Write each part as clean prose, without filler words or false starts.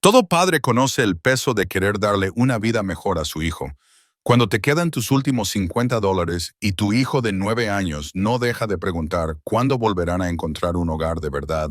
Todo padre conoce el peso de querer darle una vida mejor a su hijo. Cuando te quedan tus últimos $50 y tu hijo de 9 años no deja de preguntar cuándo volverán a encontrar un hogar de verdad,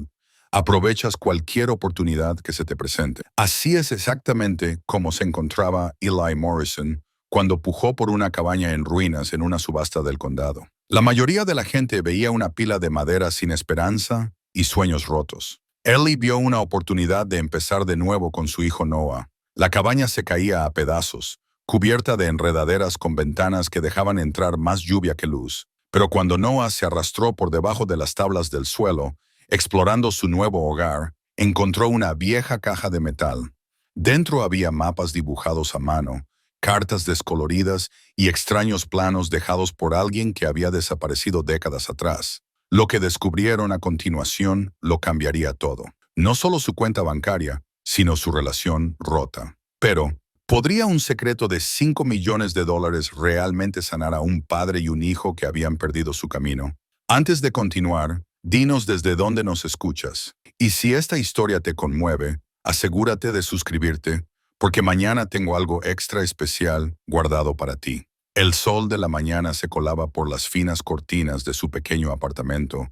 aprovechas cualquier oportunidad que se te presente. Así es exactamente como se encontraba Eli Morrison cuando pujó por una cabaña en ruinas en una subasta del condado. La mayoría de la gente veía una pila de madera sin esperanza y sueños rotos. Ellie vio una oportunidad de empezar de nuevo con su hijo Noah. La cabaña se caía a pedazos, cubierta de enredaderas con ventanas que dejaban entrar más lluvia que luz. Pero cuando Noah se arrastró por debajo de las tablas del suelo, explorando su nuevo hogar, encontró una vieja caja de metal. Dentro había mapas dibujados a mano, cartas descoloridas y extraños planos dejados por alguien que había desaparecido décadas atrás. Lo que descubrieron a continuación lo cambiaría todo. No solo su cuenta bancaria, sino su relación rota. Pero, ¿podría un secreto de $5 millones realmente sanar a un padre y un hijo que habían perdido su camino? Antes de continuar, dinos desde dónde nos escuchas. Y si esta historia te conmueve, asegúrate de suscribirte, porque mañana tengo algo extra especial guardado para ti. El sol de la mañana se colaba por las finas cortinas de su pequeño apartamento,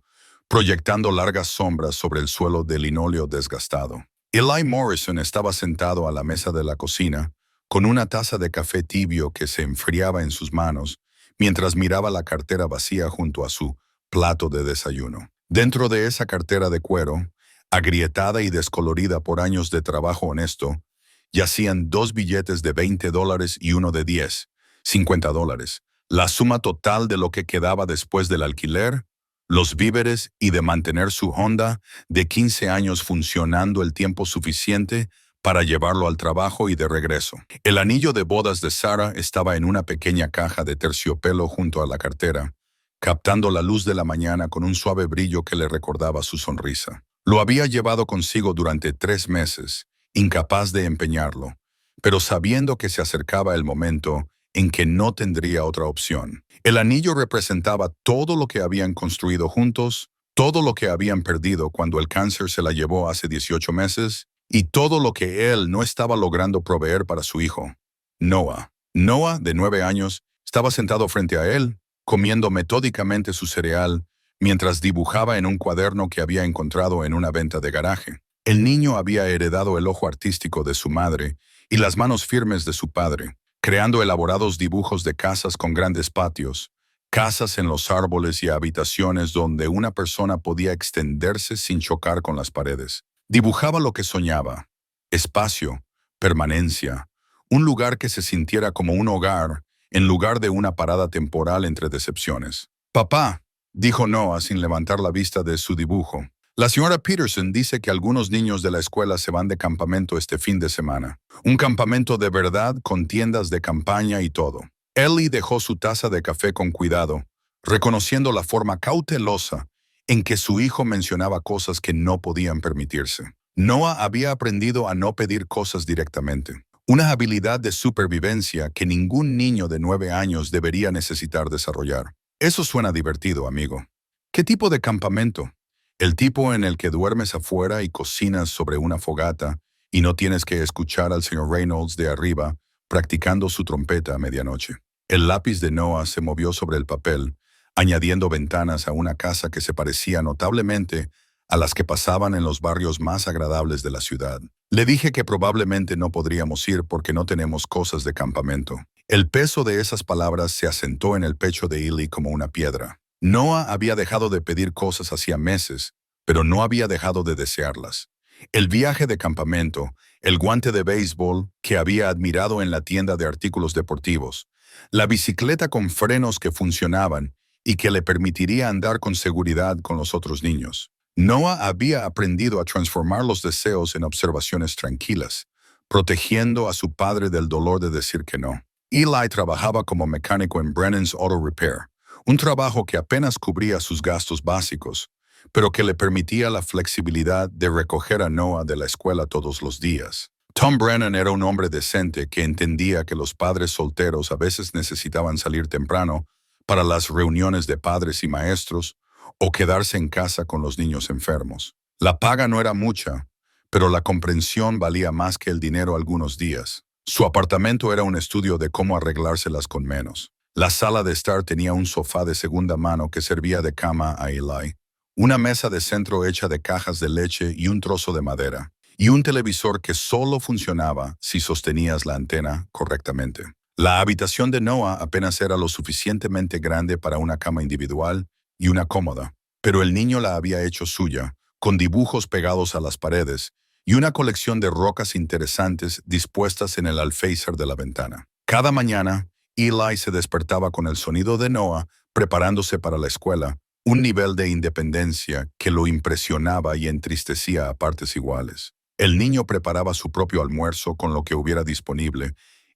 proyectando largas sombras sobre el suelo de linóleo desgastado. Eli Morrison estaba sentado a la mesa de la cocina, con una taza de café tibio que se enfriaba en sus manos, mientras miraba la cartera vacía junto a su plato de desayuno. Dentro de esa cartera de cuero, agrietada y descolorida por años de trabajo honesto, yacían 2 billetes de $20 y uno de 10, $50, la suma total de lo que quedaba después del alquiler, los víveres y de mantener su Honda de 15 años funcionando el tiempo suficiente para llevarlo al trabajo y de regreso. El anillo de bodas de Sarah estaba en una pequeña caja de terciopelo junto a la cartera, captando la luz de la mañana con un suave brillo que le recordaba su sonrisa. Lo había llevado consigo durante 3 meses, incapaz de empeñarlo, pero sabiendo que se acercaba el momento en que no tendría otra opción. El anillo representaba todo lo que habían construido juntos, todo lo que habían perdido cuando el cáncer se la llevó hace 18 meses, y todo lo que él no estaba logrando proveer para su hijo, Noah. Noah, de 9 años, estaba sentado frente a él, comiendo metódicamente su cereal, mientras dibujaba en un cuaderno que había encontrado en una venta de garaje. El niño había heredado el ojo artístico de su madre y las manos firmes de su padre, creando elaborados dibujos de casas con grandes patios, casas en los árboles y habitaciones donde una persona podía extenderse sin chocar con las paredes. Dibujaba lo que soñaba: espacio, permanencia, un lugar que se sintiera como un hogar en lugar de una parada temporal entre decepciones. «Papá», dijo Noah sin levantar la vista de su dibujo, «la señora Peterson dice que algunos niños de la escuela se van de campamento este fin de semana. Un campamento de verdad con tiendas de campaña y todo». Ellie dejó su taza de café con cuidado, reconociendo la forma cautelosa en que su hijo mencionaba cosas que no podían permitirse. Noah había aprendido a no pedir cosas directamente, una habilidad de supervivencia que ningún niño de 9 años debería necesitar desarrollar. «Eso suena divertido, amigo». «¿Qué tipo de campamento?» «El tipo en el que duermes afuera y cocinas sobre una fogata y no tienes que escuchar al señor Reynolds de arriba practicando su trompeta a medianoche». El lápiz de Noah se movió sobre el papel, añadiendo ventanas a una casa que se parecía notablemente a las que pasaban en los barrios más agradables de la ciudad. «Le dije que probablemente no podríamos ir porque no tenemos cosas de campamento». El peso de esas palabras se asentó en el pecho de Eli como una piedra. Noah había dejado de pedir cosas hacía meses, pero no había dejado de desearlas. El viaje de campamento, el guante de béisbol que había admirado en la tienda de artículos deportivos, la bicicleta con frenos que funcionaban y que le permitiría andar con seguridad con los otros niños. Noah había aprendido a transformar los deseos en observaciones tranquilas, protegiendo a su padre del dolor de decir que no. Eli trabajaba como mecánico en Brennan's Auto Repair, un trabajo que apenas cubría sus gastos básicos, pero que le permitía la flexibilidad de recoger a Noah de la escuela todos los días. Tom Brennan era un hombre decente que entendía que los padres solteros a veces necesitaban salir temprano para las reuniones de padres y maestros o quedarse en casa con los niños enfermos. La paga no era mucha, pero la comprensión valía más que el dinero algunos días. Su apartamento era un estudio de cómo arreglárselas con menos. La sala de estar tenía un sofá de segunda mano que servía de cama a Eli, una mesa de centro hecha de cajas de leche y un trozo de madera, y un televisor que solo funcionaba si sostenías la antena correctamente. La habitación de Noah apenas era lo suficientemente grande para una cama individual y una cómoda, pero el niño la había hecho suya, con dibujos pegados a las paredes y una colección de rocas interesantes dispuestas en el alféizar de la ventana. Cada mañana, Eli se despertaba con el sonido de Noah preparándose para la escuela, un nivel de independencia que lo impresionaba y entristecía a partes iguales. El niño preparaba su propio almuerzo con lo que hubiera disponible,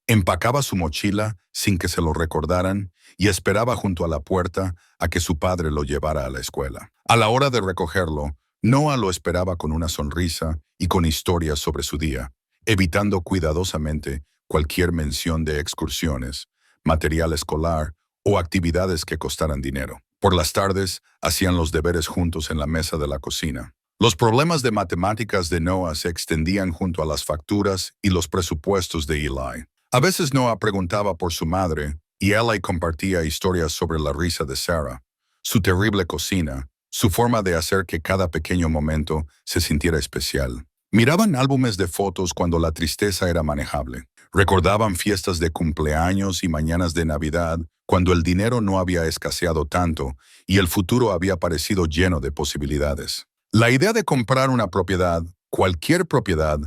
empacaba su mochila sin que se lo recordaran y esperaba junto a la puerta a que su padre lo llevara a la escuela. A la hora de recogerlo, Noah lo esperaba con una sonrisa y con historias sobre su día, evitando cuidadosamente cualquier mención de excursiones, material escolar o actividades que costaran dinero. Por las tardes, hacían los deberes juntos en la mesa de la cocina. Los problemas de matemáticas de Noah se extendían junto a las facturas y los presupuestos de Eli. A veces Noah preguntaba por su madre y Eli compartía historias sobre la risa de Sarah, su terrible cocina, su forma de hacer que cada pequeño momento se sintiera especial. Miraban álbumes de fotos cuando la tristeza era manejable. Recordaban fiestas de cumpleaños y mañanas de Navidad cuando el dinero no había escaseado tanto y el futuro había parecido lleno de posibilidades. La idea de comprar una propiedad, cualquier propiedad,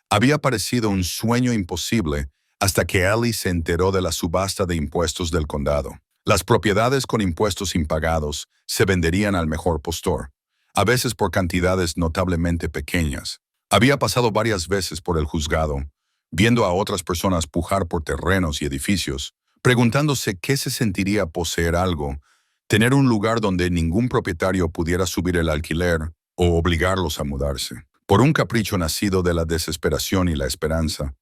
había parecido un sueño imposible hasta que Ellie se enteró de la subasta de impuestos del condado. Las propiedades con impuestos impagados se venderían al mejor postor, a veces por cantidades notablemente pequeñas. Había pasado varias veces por el juzgado, viendo a otras personas pujar por terrenos y edificios, preguntándose qué se sentiría poseer algo, tener un lugar donde ningún propietario pudiera subir el alquiler o obligarlos a mudarse. Por un capricho nacido de la desesperación y la esperanza,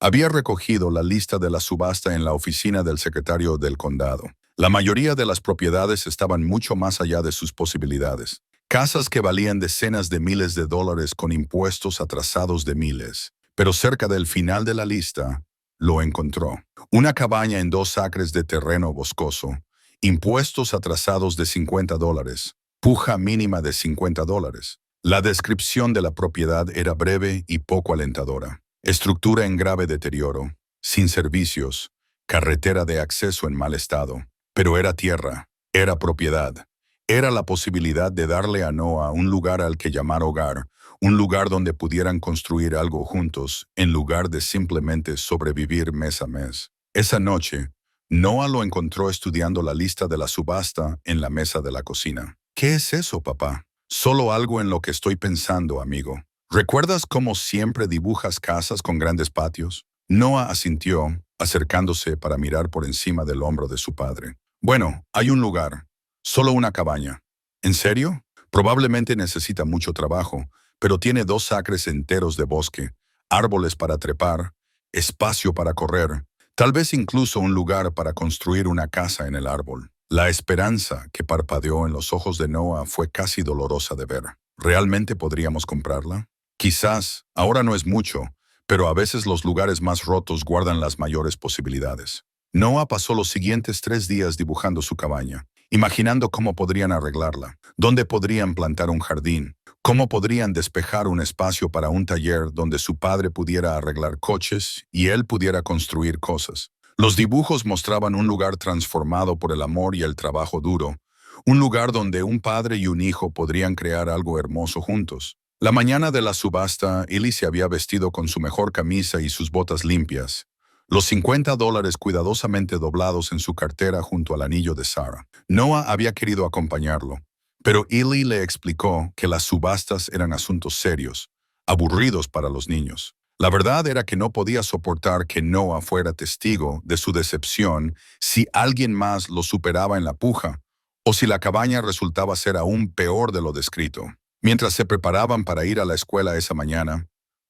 había recogido la lista de la subasta en la oficina del secretario del condado. La mayoría de las propiedades estaban mucho más allá de sus posibilidades. Casas que valían decenas de miles de dólares con impuestos atrasados de miles. Pero cerca del final de la lista, lo encontró. Una cabaña en 2 acres de terreno boscoso, impuestos atrasados de $50, puja mínima de $50. La descripción de la propiedad era breve y poco alentadora. Estructura en grave deterioro, sin servicios, carretera de acceso en mal estado. Pero era tierra, era propiedad. Era la posibilidad de darle a Noah un lugar al que llamar hogar, un lugar donde pudieran construir algo juntos, en lugar de simplemente sobrevivir mes a mes. Esa noche, Noah lo encontró estudiando la lista de la subasta en la mesa de la cocina. ¿Qué es eso, papá? Solo algo en lo que estoy pensando, amigo. ¿Recuerdas cómo siempre dibujas casas con grandes patios? Noah asintió, acercándose para mirar por encima del hombro de su padre. Bueno, hay un lugar. Solo una cabaña. ¿En serio? Probablemente necesita mucho trabajo, pero tiene 2 acres enteros de bosque, árboles para trepar, espacio para correr, tal vez incluso un lugar para construir una casa en el árbol. La esperanza que parpadeó en los ojos de Noah fue casi dolorosa de ver. ¿Realmente podríamos comprarla? Quizás, ahora no es mucho, pero a veces los lugares más rotos guardan las mayores posibilidades. Noah pasó los siguientes 3 días dibujando su cabaña, imaginando cómo podrían arreglarla, dónde podrían plantar un jardín, cómo podrían despejar un espacio para un taller donde su padre pudiera arreglar coches y él pudiera construir cosas. Los dibujos mostraban un lugar transformado por el amor y el trabajo duro, un lugar donde un padre y un hijo podrían crear algo hermoso juntos. La mañana de la subasta, Eli se había vestido con su mejor camisa y sus botas limpias, los $50 cuidadosamente doblados en su cartera junto al anillo de Sarah. Noah había querido acompañarlo, pero Eli le explicó que las subastas eran asuntos serios, aburridos para los niños. La verdad era que no podía soportar que Noah fuera testigo de su decepción si alguien más lo superaba en la puja, o si la cabaña resultaba ser aún peor de lo descrito. Mientras se preparaban para ir a la escuela esa mañana,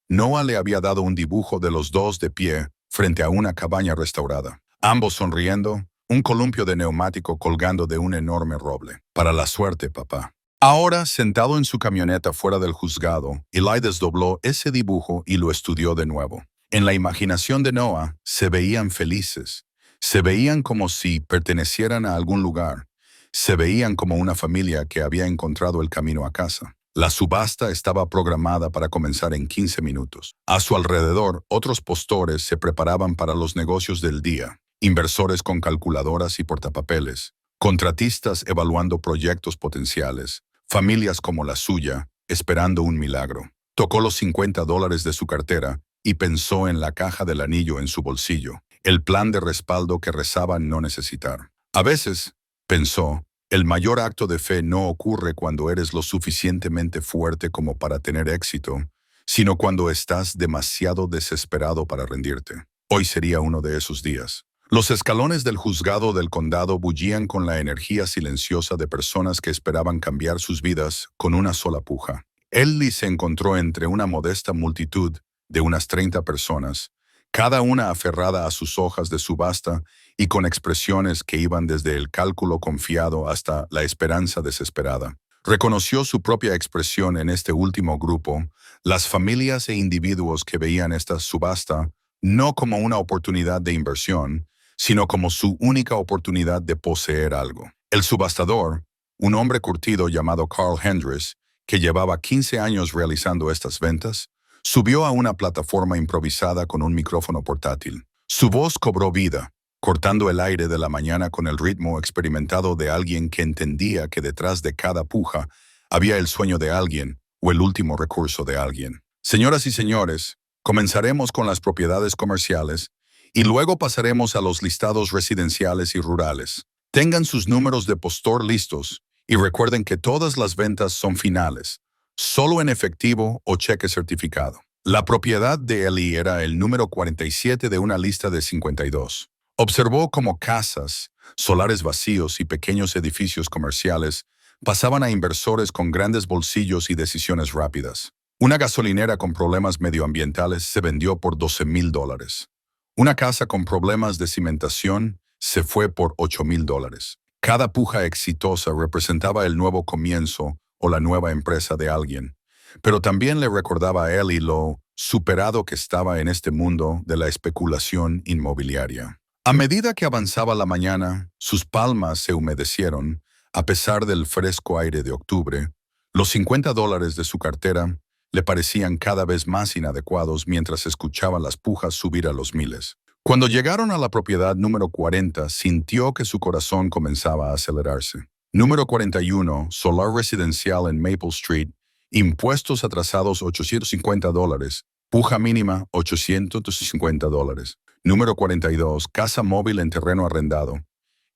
Noah le había dado un dibujo de los dos de pie frente a una cabaña restaurada, ambos sonriendo, un columpio de neumático colgando de un enorme roble. Para la suerte, papá. Ahora, sentado en su camioneta fuera del juzgado, Eli desdobló ese dibujo y lo estudió de nuevo. En la imaginación de Noah, se veían felices. Se veían como si pertenecieran a algún lugar. Se veían como una familia que había encontrado el camino a casa. La subasta estaba programada para comenzar en 15 minutos. A su alrededor, otros postores se preparaban para los negocios del día. Inversores con calculadoras y portapapeles. Contratistas evaluando proyectos potenciales. Familias como la suya, esperando un milagro. Tocó los $50 de su cartera y pensó en la caja del anillo en su bolsillo, el plan de respaldo que rezaba no necesitar. A veces, pensó, el mayor acto de fe no ocurre cuando eres lo suficientemente fuerte como para tener éxito, sino cuando estás demasiado desesperado para rendirte. Hoy sería uno de esos días. Los escalones del juzgado del condado bullían con la energía silenciosa de personas que esperaban cambiar sus vidas con una sola puja. Ellie se encontró entre una modesta multitud de unas 30 personas, cada una aferrada a sus hojas de subasta y con expresiones que iban desde el cálculo confiado hasta la esperanza desesperada. Reconoció su propia expresión en este último grupo, las familias e individuos que veían esta subasta no como una oportunidad de inversión, sino como su única oportunidad de poseer algo. El subastador, un hombre curtido llamado Carl Hendricks, que llevaba 15 años realizando estas ventas, subió a una plataforma improvisada con un micrófono portátil. Su voz cobró vida, cortando el aire de la mañana con el ritmo experimentado de alguien que entendía que detrás de cada puja había el sueño de alguien o el último recurso de alguien. Señoras y señores, comenzaremos con las propiedades comerciales y luego pasaremos a los listados residenciales y rurales. Tengan sus números de postor listos y recuerden que todas las ventas son finales, solo en efectivo o cheque certificado. La propiedad de Ellie era el número 47 de una lista de 52. Observó cómo casas, solares vacíos y pequeños edificios comerciales pasaban a inversores con grandes bolsillos y decisiones rápidas. Una gasolinera con problemas medioambientales se vendió por $12,000. Una casa con problemas de cimentación se fue por $8,000. Cada puja exitosa representaba el nuevo comienzo o la nueva empresa de alguien, pero también le recordaba a Ellie lo superado que estaba en este mundo de la especulación inmobiliaria. A medida que avanzaba la mañana, sus palmas se humedecieron, a pesar del fresco aire de octubre. Los $50 de su cartera le parecían cada vez más inadecuados mientras escuchaba las pujas subir a los miles. Cuando llegaron a la propiedad número 40, sintió que su corazón comenzaba a acelerarse. Número 41, solar residencial en Maple Street, impuestos atrasados $850, puja mínima $850. Número 42, casa móvil en terreno arrendado,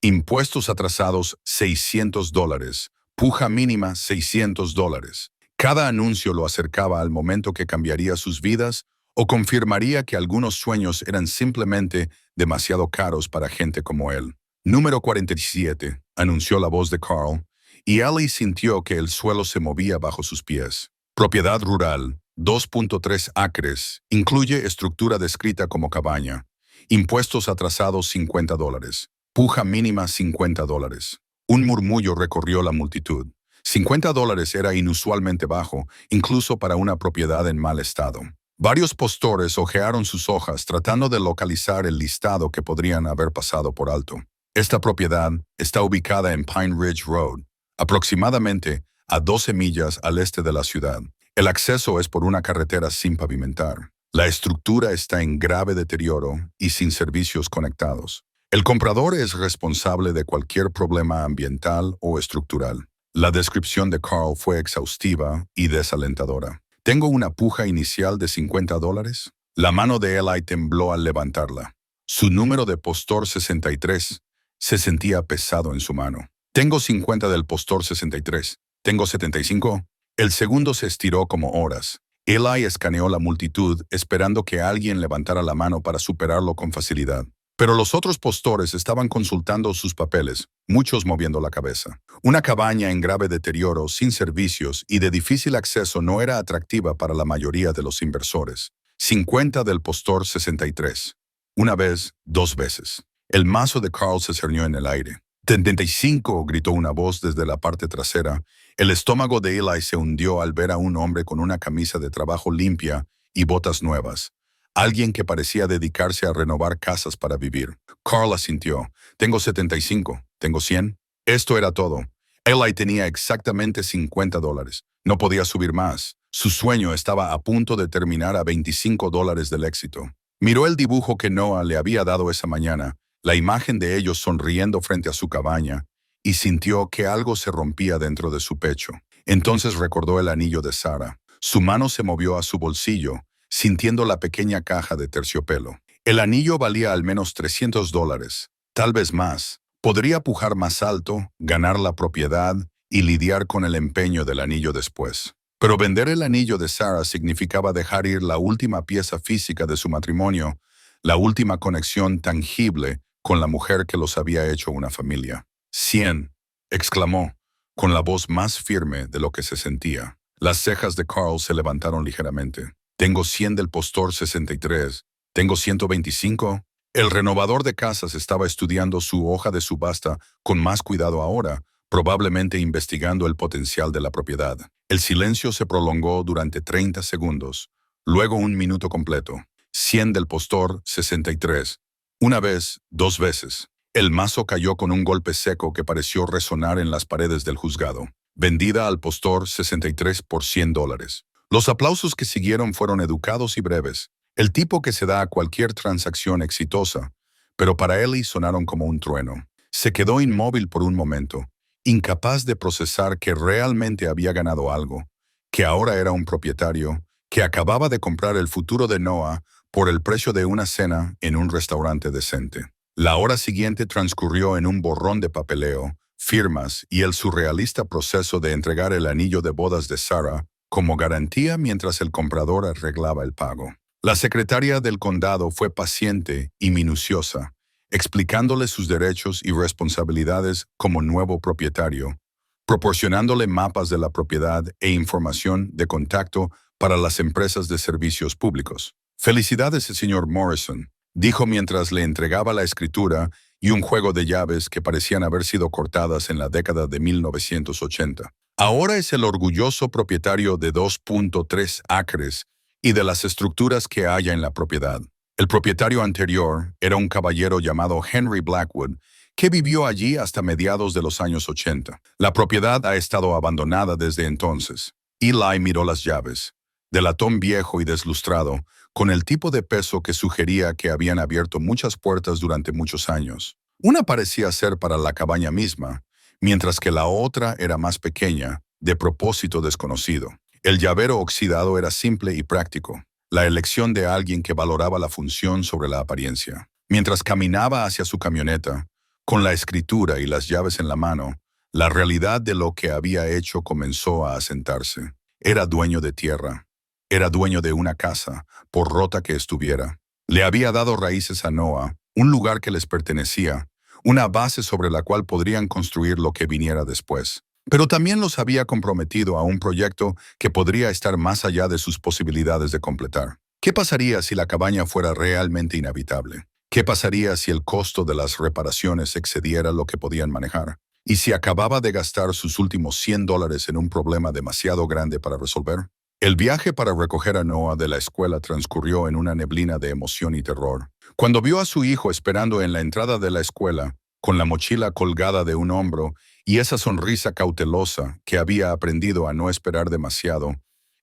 impuestos atrasados $600, puja mínima $600. Cada anuncio lo acercaba al momento que cambiaría sus vidas o confirmaría que algunos sueños eran simplemente demasiado caros para gente como él. Número 47, anunció la voz de Carl, y Ellie sintió que el suelo se movía bajo sus pies. Propiedad rural, 2.3 acres, incluye estructura descrita como cabaña. Impuestos atrasados $50, puja mínima $50. Un murmullo recorrió la multitud. $50 era inusualmente bajo, incluso para una propiedad en mal estado. Varios postores hojearon sus hojas tratando de localizar el listado que podrían haber pasado por alto. Esta propiedad está ubicada en Pine Ridge Road, aproximadamente a 12 millas al este de la ciudad. El acceso es por una carretera sin pavimentar. La estructura está en grave deterioro y sin servicios conectados. El comprador es responsable de cualquier problema ambiental o estructural. La descripción de Carl fue exhaustiva y desalentadora. ¿Tengo una puja inicial de $50? La mano de Eli tembló al levantarla. Su número de postor 63 se sentía pesado en su mano. Tengo 50 del postor 63. ¿Tengo 75? El segundo se estiró como horas. Eli escaneó la multitud esperando que alguien levantara la mano para superarlo con facilidad. Pero los otros postores estaban consultando sus papeles, muchos moviendo la cabeza. Una cabaña en grave deterioro, sin servicios y de difícil acceso no era atractiva para la mayoría de los inversores. 50 del postor 63. Una vez, dos veces. El mazo de Carl se cernió en el aire. «75», gritó una voz desde la parte trasera. El estómago de Eli se hundió al ver a un hombre con una camisa de trabajo limpia y botas nuevas. Alguien que parecía dedicarse a renovar casas para vivir. Carl asintió. «Tengo 75. ¿Tengo 100?» Esto era todo. Eli tenía exactamente $50. No podía subir más. Su sueño estaba a punto de terminar a $25 del éxito. Miró el dibujo que Noah le había dado esa mañana, la imagen de ellos sonriendo frente a su cabaña, y sintió que algo se rompía dentro de su pecho. Entonces recordó el anillo de Sarah. Su mano se movió a su bolsillo, sintiendo la pequeña caja de terciopelo. El anillo valía al menos $300, tal vez más. Podría pujar más alto, ganar la propiedad y lidiar con el empeño del anillo después. Pero vender el anillo de Sarah significaba dejar ir la última pieza física de su matrimonio, la última conexión tangible con la mujer que los había hecho una familia. «100», exclamó, con la voz más firme de lo que se sentía. Las cejas de Carl se levantaron ligeramente. «Tengo 100 del postor 63. ¿Tengo 125?» El renovador de casas estaba estudiando su hoja de subasta con más cuidado ahora, probablemente investigando el potencial de la propiedad. El silencio se prolongó durante 30 segundos, luego un minuto completo. 100 del postor 63. Una vez, dos veces. El mazo cayó con un golpe seco que pareció resonar en las paredes del juzgado. Vendida al postor 63 por $100. Los aplausos que siguieron fueron educados y breves. El tipo que se da a cualquier transacción exitosa, pero para Eli sonaron como un trueno. Se quedó inmóvil por un momento, incapaz de procesar que realmente había ganado algo, que ahora era un propietario, que acababa de comprar el futuro de Noah por el precio de una cena en un restaurante decente. La hora siguiente transcurrió en un borrón de papeleo, firmas y el surrealista proceso de entregar el anillo de bodas de Sarah como garantía mientras el comprador arreglaba el pago. La secretaria del condado fue paciente y minuciosa, explicándole sus derechos y responsabilidades como nuevo propietario, proporcionándole mapas de la propiedad e información de contacto para las empresas de servicios públicos. «Felicidades, señor Morrison», dijo mientras le entregaba la escritura y un juego de llaves que parecían haber sido cortadas en la década de 1980. Ahora es el orgulloso propietario de 2.3 acres y de las estructuras que haya en la propiedad. El propietario anterior era un caballero llamado Henry Blackwood, que vivió allí hasta mediados de los años 80. La propiedad ha estado abandonada desde entonces. Eli miró las llaves, de latón viejo y deslustrado, con el tipo de peso que sugería que habían abierto muchas puertas durante muchos años. Una parecía ser para la cabaña misma, mientras que la otra era más pequeña, de propósito desconocido. El llavero oxidado era simple y práctico, la elección de alguien que valoraba la función sobre la apariencia. Mientras caminaba hacia su camioneta, con la escritura y las llaves en la mano, la realidad de lo que había hecho comenzó a asentarse. Era dueño de tierra. Era dueño de una casa, por rota que estuviera. Le había dado raíces a Noah, un lugar que les pertenecía, una base sobre la cual podrían construir lo que viniera después. Pero también los había comprometido a un proyecto que podría estar más allá de sus posibilidades de completar. ¿Qué pasaría si la cabaña fuera realmente inhabitable? ¿Qué pasaría si el costo de las reparaciones excediera lo que podían manejar? ¿Y si acababa de gastar sus últimos $100 en un problema demasiado grande para resolver? El viaje para recoger a Noah de la escuela transcurrió en una neblina de emoción y terror. Cuando vio a su hijo esperando en la entrada de la escuela, con la mochila colgada de un hombro y esa sonrisa cautelosa que había aprendido a no esperar demasiado,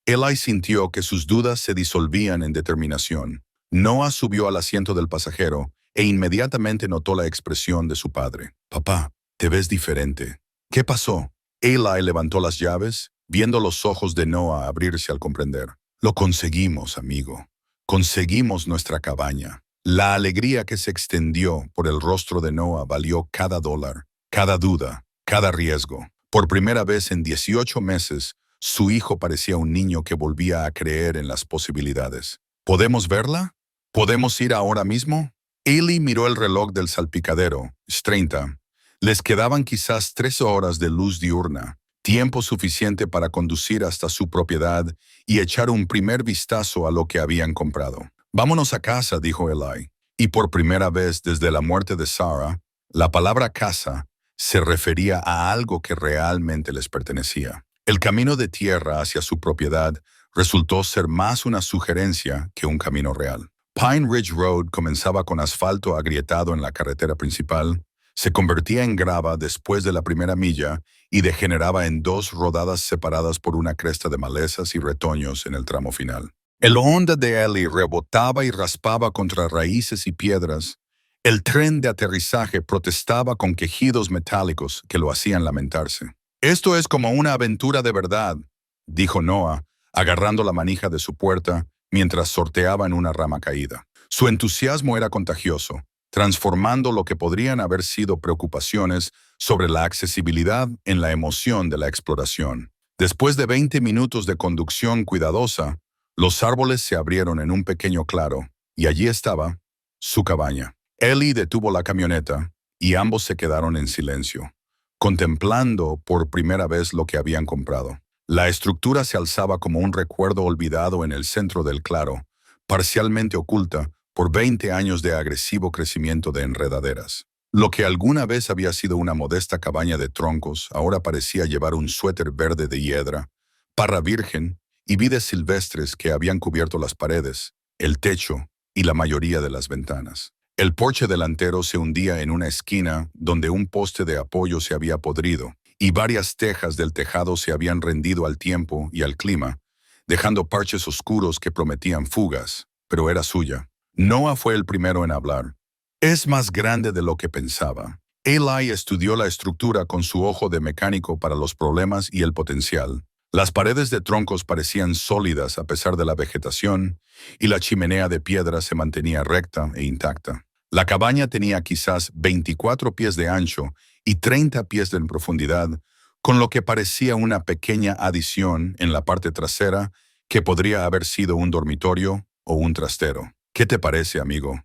Eli sintió que sus dudas se disolvían en determinación. Noah subió al asiento del pasajero e inmediatamente notó la expresión de su padre. «Papá, te ves diferente». «¿Qué pasó?» Eli levantó las llaves, viendo los ojos de Noah abrirse al comprender. «Lo conseguimos, amigo. Conseguimos nuestra cabaña». La alegría que se extendió por el rostro de Noah valió cada dólar, cada duda, cada riesgo. Por primera vez en 18 meses, su hijo parecía un niño que volvía a creer en las posibilidades. ¿Podemos verla? ¿Podemos ir ahora mismo? Eli miró el reloj del salpicadero. 30. Les quedaban quizás 3 horas de luz diurna, tiempo suficiente para conducir hasta su propiedad y echar un primer vistazo a lo que habían comprado. «Vámonos a casa», dijo Eli. Y por primera vez desde la muerte de Sarah, la palabra casa se refería a algo que realmente les pertenecía. El camino de tierra hacia su propiedad resultó ser más una sugerencia que un camino real. Pine Ridge Road comenzaba con asfalto agrietado en la carretera principal, se convertía en grava después de la primera milla y degeneraba en dos rodadas separadas por una cresta de malezas y retoños en el tramo final. El Honda de Ellie rebotaba y raspaba contra raíces y piedras. El tren de aterrizaje protestaba con quejidos metálicos que lo hacían lamentarse. «Esto es como una aventura de verdad», dijo Noah, agarrando la manija de su puerta mientras sorteaba en una rama caída. Su entusiasmo era contagioso, transformando lo que podrían haber sido preocupaciones sobre la accesibilidad en la emoción de la exploración. Después de 20 minutos de conducción cuidadosa, los árboles se abrieron en un pequeño claro, y allí estaba su cabaña. Ellie detuvo la camioneta, y ambos se quedaron en silencio, contemplando por primera vez lo que habían comprado. La estructura se alzaba como un recuerdo olvidado en el centro del claro, parcialmente oculta por 20 años de agresivo crecimiento de enredaderas. Lo que alguna vez había sido una modesta cabaña de troncos ahora parecía llevar un suéter verde de hiedra, parra virgen y vides silvestres que habían cubierto las paredes, el techo y la mayoría de las ventanas. El porche delantero se hundía en una esquina donde un poste de apoyo se había podrido, y varias tejas del tejado se habían rendido al tiempo y al clima, dejando parches oscuros que prometían fugas, pero era suya. Noah fue el primero en hablar. «Es más grande de lo que pensaba». Eli estudió la estructura con su ojo de mecánico para los problemas y el potencial. Las paredes de troncos parecían sólidas a pesar de la vegetación, y la chimenea de piedra se mantenía recta e intacta. La cabaña tenía quizás 24 pies de ancho y 30 pies de profundidad, con lo que parecía una pequeña adición en la parte trasera que podría haber sido un dormitorio o un trastero. ¿Qué te parece, amigo?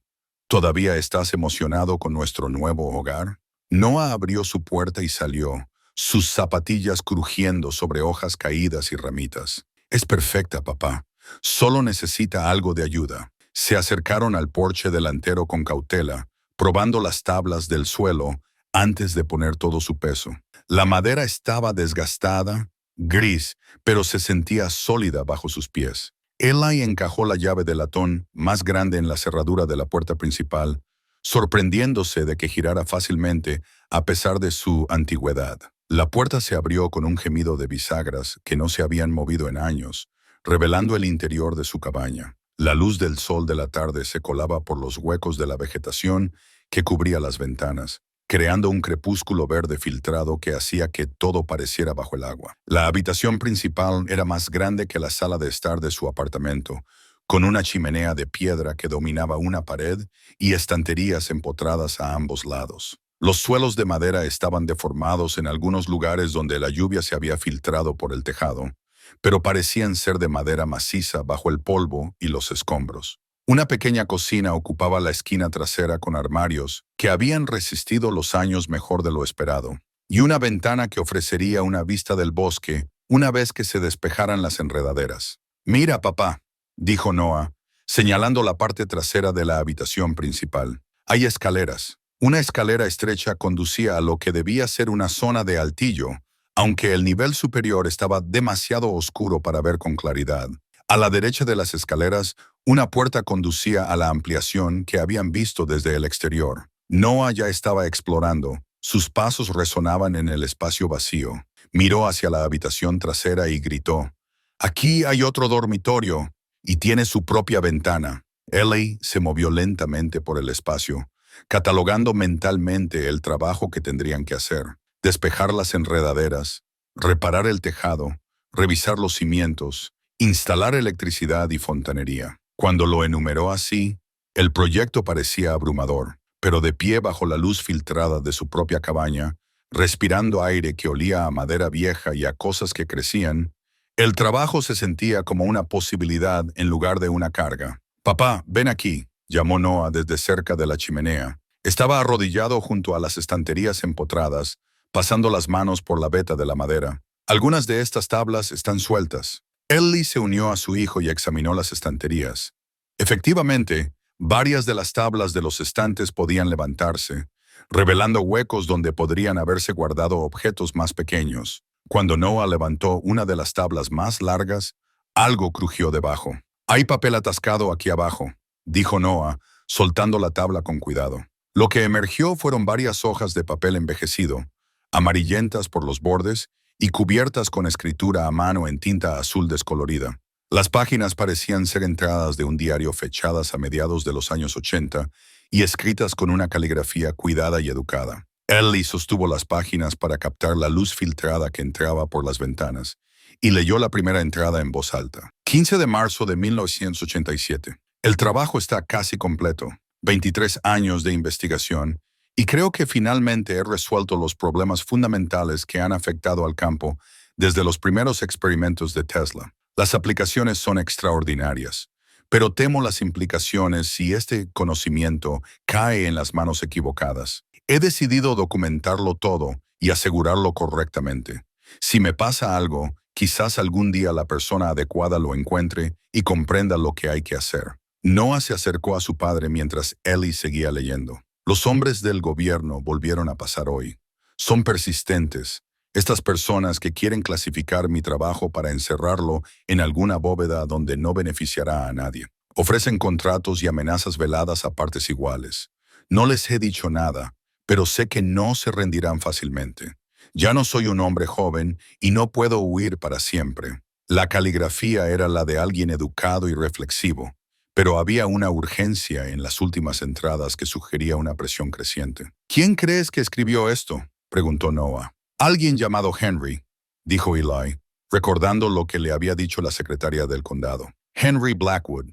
¿Todavía estás emocionado con nuestro nuevo hogar? Noah abrió su puerta y salió, sus zapatillas crujiendo sobre hojas caídas y ramitas. «Es perfecta, papá. Solo necesita algo de ayuda». Se acercaron al porche delantero con cautela, probando las tablas del suelo antes de poner todo su peso. La madera estaba desgastada, gris, pero se sentía sólida bajo sus pies. Eli encajó la llave de latón más grande en la cerradura de la puerta principal, sorprendiéndose de que girara fácilmente a pesar de su antigüedad. La puerta se abrió con un gemido de bisagras que no se habían movido en años, revelando el interior de su cabaña. La luz del sol de la tarde se colaba por los huecos de la vegetación que cubría las ventanas, creando un crepúsculo verde filtrado que hacía que todo pareciera bajo el agua. La habitación principal era más grande que la sala de estar de su apartamento, con una chimenea de piedra que dominaba una pared y estanterías empotradas a ambos lados. Los suelos de madera estaban deformados en algunos lugares donde la lluvia se había filtrado por el tejado, pero parecían ser de madera maciza bajo el polvo y los escombros. Una pequeña cocina ocupaba la esquina trasera con armarios que habían resistido los años mejor de lo esperado, y una ventana que ofrecería una vista del bosque una vez que se despejaran las enredaderas. «Mira, papá», dijo Noah, señalando la parte trasera de la habitación principal. «Hay escaleras». Una escalera estrecha conducía a lo que debía ser una zona de altillo, aunque el nivel superior estaba demasiado oscuro para ver con claridad. A la derecha de las escaleras, una puerta conducía a la ampliación que habían visto desde el exterior. Noah ya estaba explorando. Sus pasos resonaban en el espacio vacío. Miró hacia la habitación trasera y gritó: «Aquí hay otro dormitorio, y tiene su propia ventana». Ellie se movió lentamente por el espacio, catalogando mentalmente el trabajo que tendrían que hacer: despejar las enredaderas, reparar el tejado, revisar los cimientos, instalar electricidad y fontanería. Cuando lo enumeró así, el proyecto parecía abrumador, pero de pie bajo la luz filtrada de su propia cabaña, respirando aire que olía a madera vieja y a cosas que crecían, el trabajo se sentía como una posibilidad en lugar de una carga. «Papá, ven aquí», llamó Noah desde cerca de la chimenea. Estaba arrodillado junto a las estanterías empotradas, pasando las manos por la veta de la madera. «Algunas de estas tablas están sueltas». Ellie se unió a su hijo y examinó las estanterías. Efectivamente, varias de las tablas de los estantes podían levantarse, revelando huecos donde podrían haberse guardado objetos más pequeños. Cuando Noah levantó una de las tablas más largas, algo crujió debajo. «Hay papel atascado aquí abajo», dijo Noah, soltando la tabla con cuidado. Lo que emergió fueron varias hojas de papel envejecido, amarillentas por los bordes y cubiertas con escritura a mano en tinta azul descolorida. Las páginas parecían ser entradas de un diario fechadas a mediados de los años 80 y escritas con una caligrafía cuidada y educada. Ellie sostuvo las páginas para captar la luz filtrada que entraba por las ventanas y leyó la primera entrada en voz alta. 15 de marzo de 1987. El trabajo está casi completo. 23 años de investigación y creo que finalmente he resuelto los problemas fundamentales que han afectado al campo desde los primeros experimentos de Tesla. Las aplicaciones son extraordinarias, pero temo las implicaciones si este conocimiento cae en las manos equivocadas. He decidido documentarlo todo y asegurarlo correctamente. Si me pasa algo, quizás algún día la persona adecuada lo encuentre y comprenda lo que hay que hacer. Noah se acercó a su padre mientras Ellie seguía leyendo. Los hombres del gobierno volvieron a pasar hoy. Son persistentes. Estas personas que quieren clasificar mi trabajo para encerrarlo en alguna bóveda donde no beneficiará a nadie. Ofrecen contratos y amenazas veladas a partes iguales. No les he dicho nada, pero sé que no se rendirán fácilmente. Ya no soy un hombre joven y no puedo huir para siempre. La caligrafía era la de alguien educado y reflexivo, pero había una urgencia en las últimas entradas que sugería una presión creciente. ¿Quién crees que escribió esto?, preguntó Noah. Alguien llamado Henry, dijo Eli, recordando lo que le había dicho la secretaria del condado. Henry Blackwood.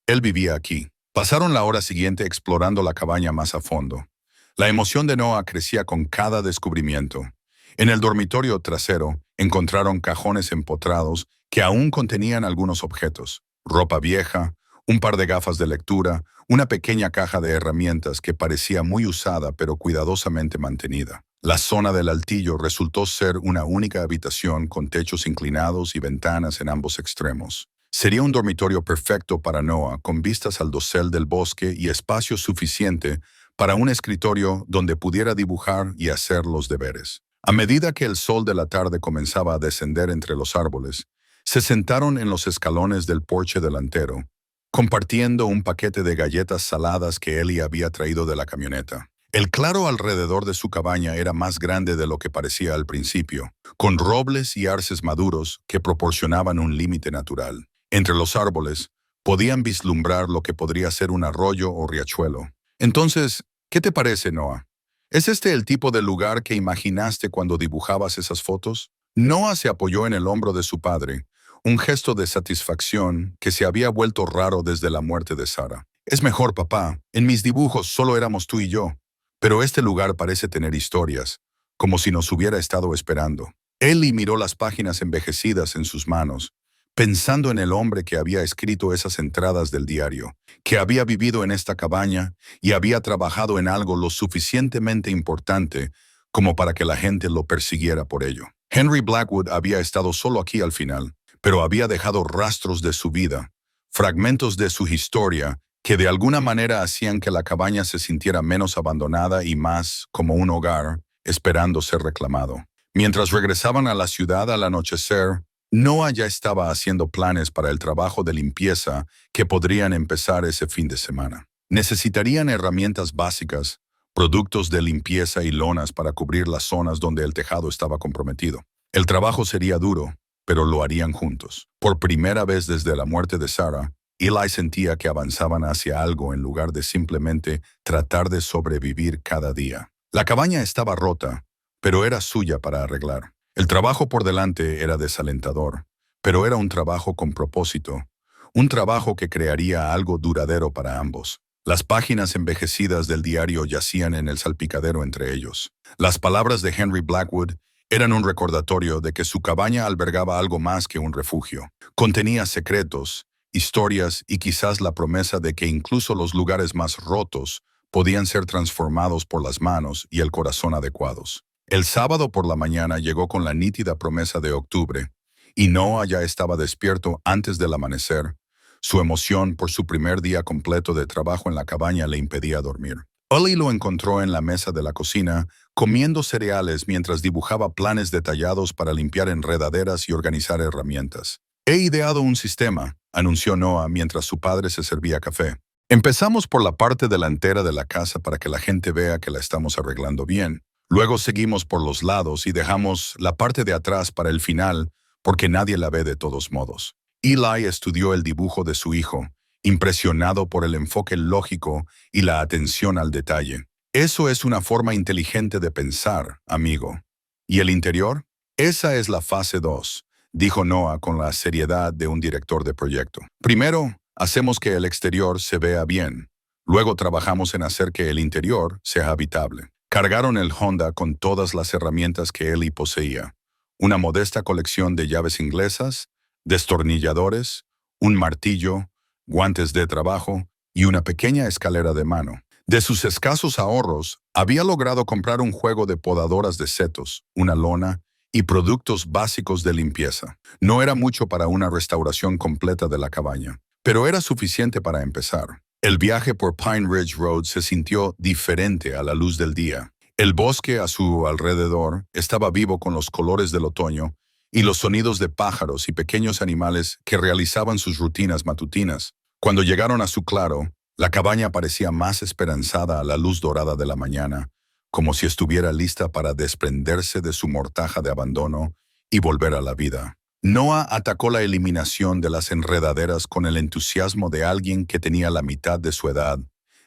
Él vivía aquí. Pasaron la hora siguiente explorando la cabaña más a fondo. La emoción de Noah crecía con cada descubrimiento. En el dormitorio trasero encontraron cajones empotrados que aún contenían algunos objetos: ropa vieja, un par de gafas de lectura, una pequeña caja de herramientas que parecía muy usada pero cuidadosamente mantenida. La zona del altillo resultó ser una única habitación con techos inclinados y ventanas en ambos extremos. Sería un dormitorio perfecto para Noah, con vistas al dosel del bosque y espacio suficiente para un escritorio donde pudiera dibujar y hacer los deberes. A medida que el sol de la tarde comenzaba a descender entre los árboles, se sentaron en los escalones del porche delantero, compartiendo un paquete de galletas saladas que Ellie había traído de la camioneta. El claro alrededor de su cabaña era más grande de lo que parecía al principio, con robles y arces maduros que proporcionaban un límite natural. Entre los árboles, podían vislumbrar lo que podría ser un arroyo o riachuelo. Entonces, ¿qué te parece, Noah? ¿Es este el tipo de lugar que imaginaste cuando dibujabas esas fotos? Noah se apoyó en el hombro de su padre, un gesto de satisfacción que se había vuelto raro desde la muerte de Sarah. Es mejor, papá. En mis dibujos solo éramos tú y yo. Pero este lugar parece tener historias, como si nos hubiera estado esperando. Ellie miró las páginas envejecidas en sus manos, pensando en el hombre que había escrito esas entradas del diario, que había vivido en esta cabaña y había trabajado en algo lo suficientemente importante como para que la gente lo persiguiera por ello. Henry Blackwood había estado solo aquí al final, pero había dejado rastros de su vida, fragmentos de su historia, que de alguna manera hacían que la cabaña se sintiera menos abandonada y más como un hogar, esperando ser reclamado. Mientras regresaban a la ciudad al anochecer, Noah ya estaba haciendo planes para el trabajo de limpieza que podrían empezar ese fin de semana. Necesitarían herramientas básicas, productos de limpieza y lonas para cubrir las zonas donde el tejado estaba comprometido. El trabajo sería duro, pero lo harían juntos. Por primera vez desde la muerte de Sarah, Eli sentía que avanzaban hacia algo en lugar de simplemente tratar de sobrevivir cada día. La cabaña estaba rota, pero era suya para arreglar. El trabajo por delante era desalentador, pero era un trabajo con propósito, un trabajo que crearía algo duradero para ambos. Las páginas envejecidas del diario yacían en el salpicadero entre ellos. Las palabras de Henry Blackwood eran un recordatorio de que su cabaña albergaba algo más que un refugio. Contenía secretos, historias y quizás la promesa de que incluso los lugares más rotos podían ser transformados por las manos y el corazón adecuados. El sábado por la mañana llegó con la nítida promesa de octubre, y Noah ya estaba despierto antes del amanecer. Su emoción por su primer día completo de trabajo en la cabaña le impedía dormir. Ollie lo encontró en la mesa de la cocina, comiendo cereales mientras dibujaba planes detallados para limpiar enredaderas y organizar herramientas. He ideado un sistema, anunció Noah mientras su padre se servía café. Empezamos por la parte delantera de la casa para que la gente vea que la estamos arreglando bien. Luego seguimos por los lados y dejamos la parte de atrás para el final, porque nadie la ve de todos modos. Eli estudió el dibujo de su hijo, impresionado por el enfoque lógico y la atención al detalle. Eso es una forma inteligente de pensar, amigo. ¿Y el interior? Esa es la fase 2, dijo Noah con la seriedad de un director de proyecto. Primero, hacemos que el exterior se vea bien. Luego trabajamos en hacer que el interior sea habitable. Cargaron el Honda con todas las herramientas que Eli poseía. Una modesta colección de llaves inglesas, destornilladores, un martillo, guantes de trabajo y una pequeña escalera de mano. De sus escasos ahorros, había logrado comprar un juego de podadoras de setos, una lona y productos básicos de limpieza. No era mucho para una restauración completa de la cabaña, pero era suficiente para empezar. El viaje por Pine Ridge Road se sintió diferente a la luz del día. El bosque a su alrededor estaba vivo con los colores del otoño y los sonidos de pájaros y pequeños animales que realizaban sus rutinas matutinas. Cuando llegaron a su claro, la cabaña parecía más esperanzada a la luz dorada de la mañana, como si estuviera lista para desprenderse de su mortaja de abandono y volver a la vida. Noah atacó la eliminación de las enredaderas con el entusiasmo de alguien que tenía la mitad de su edad,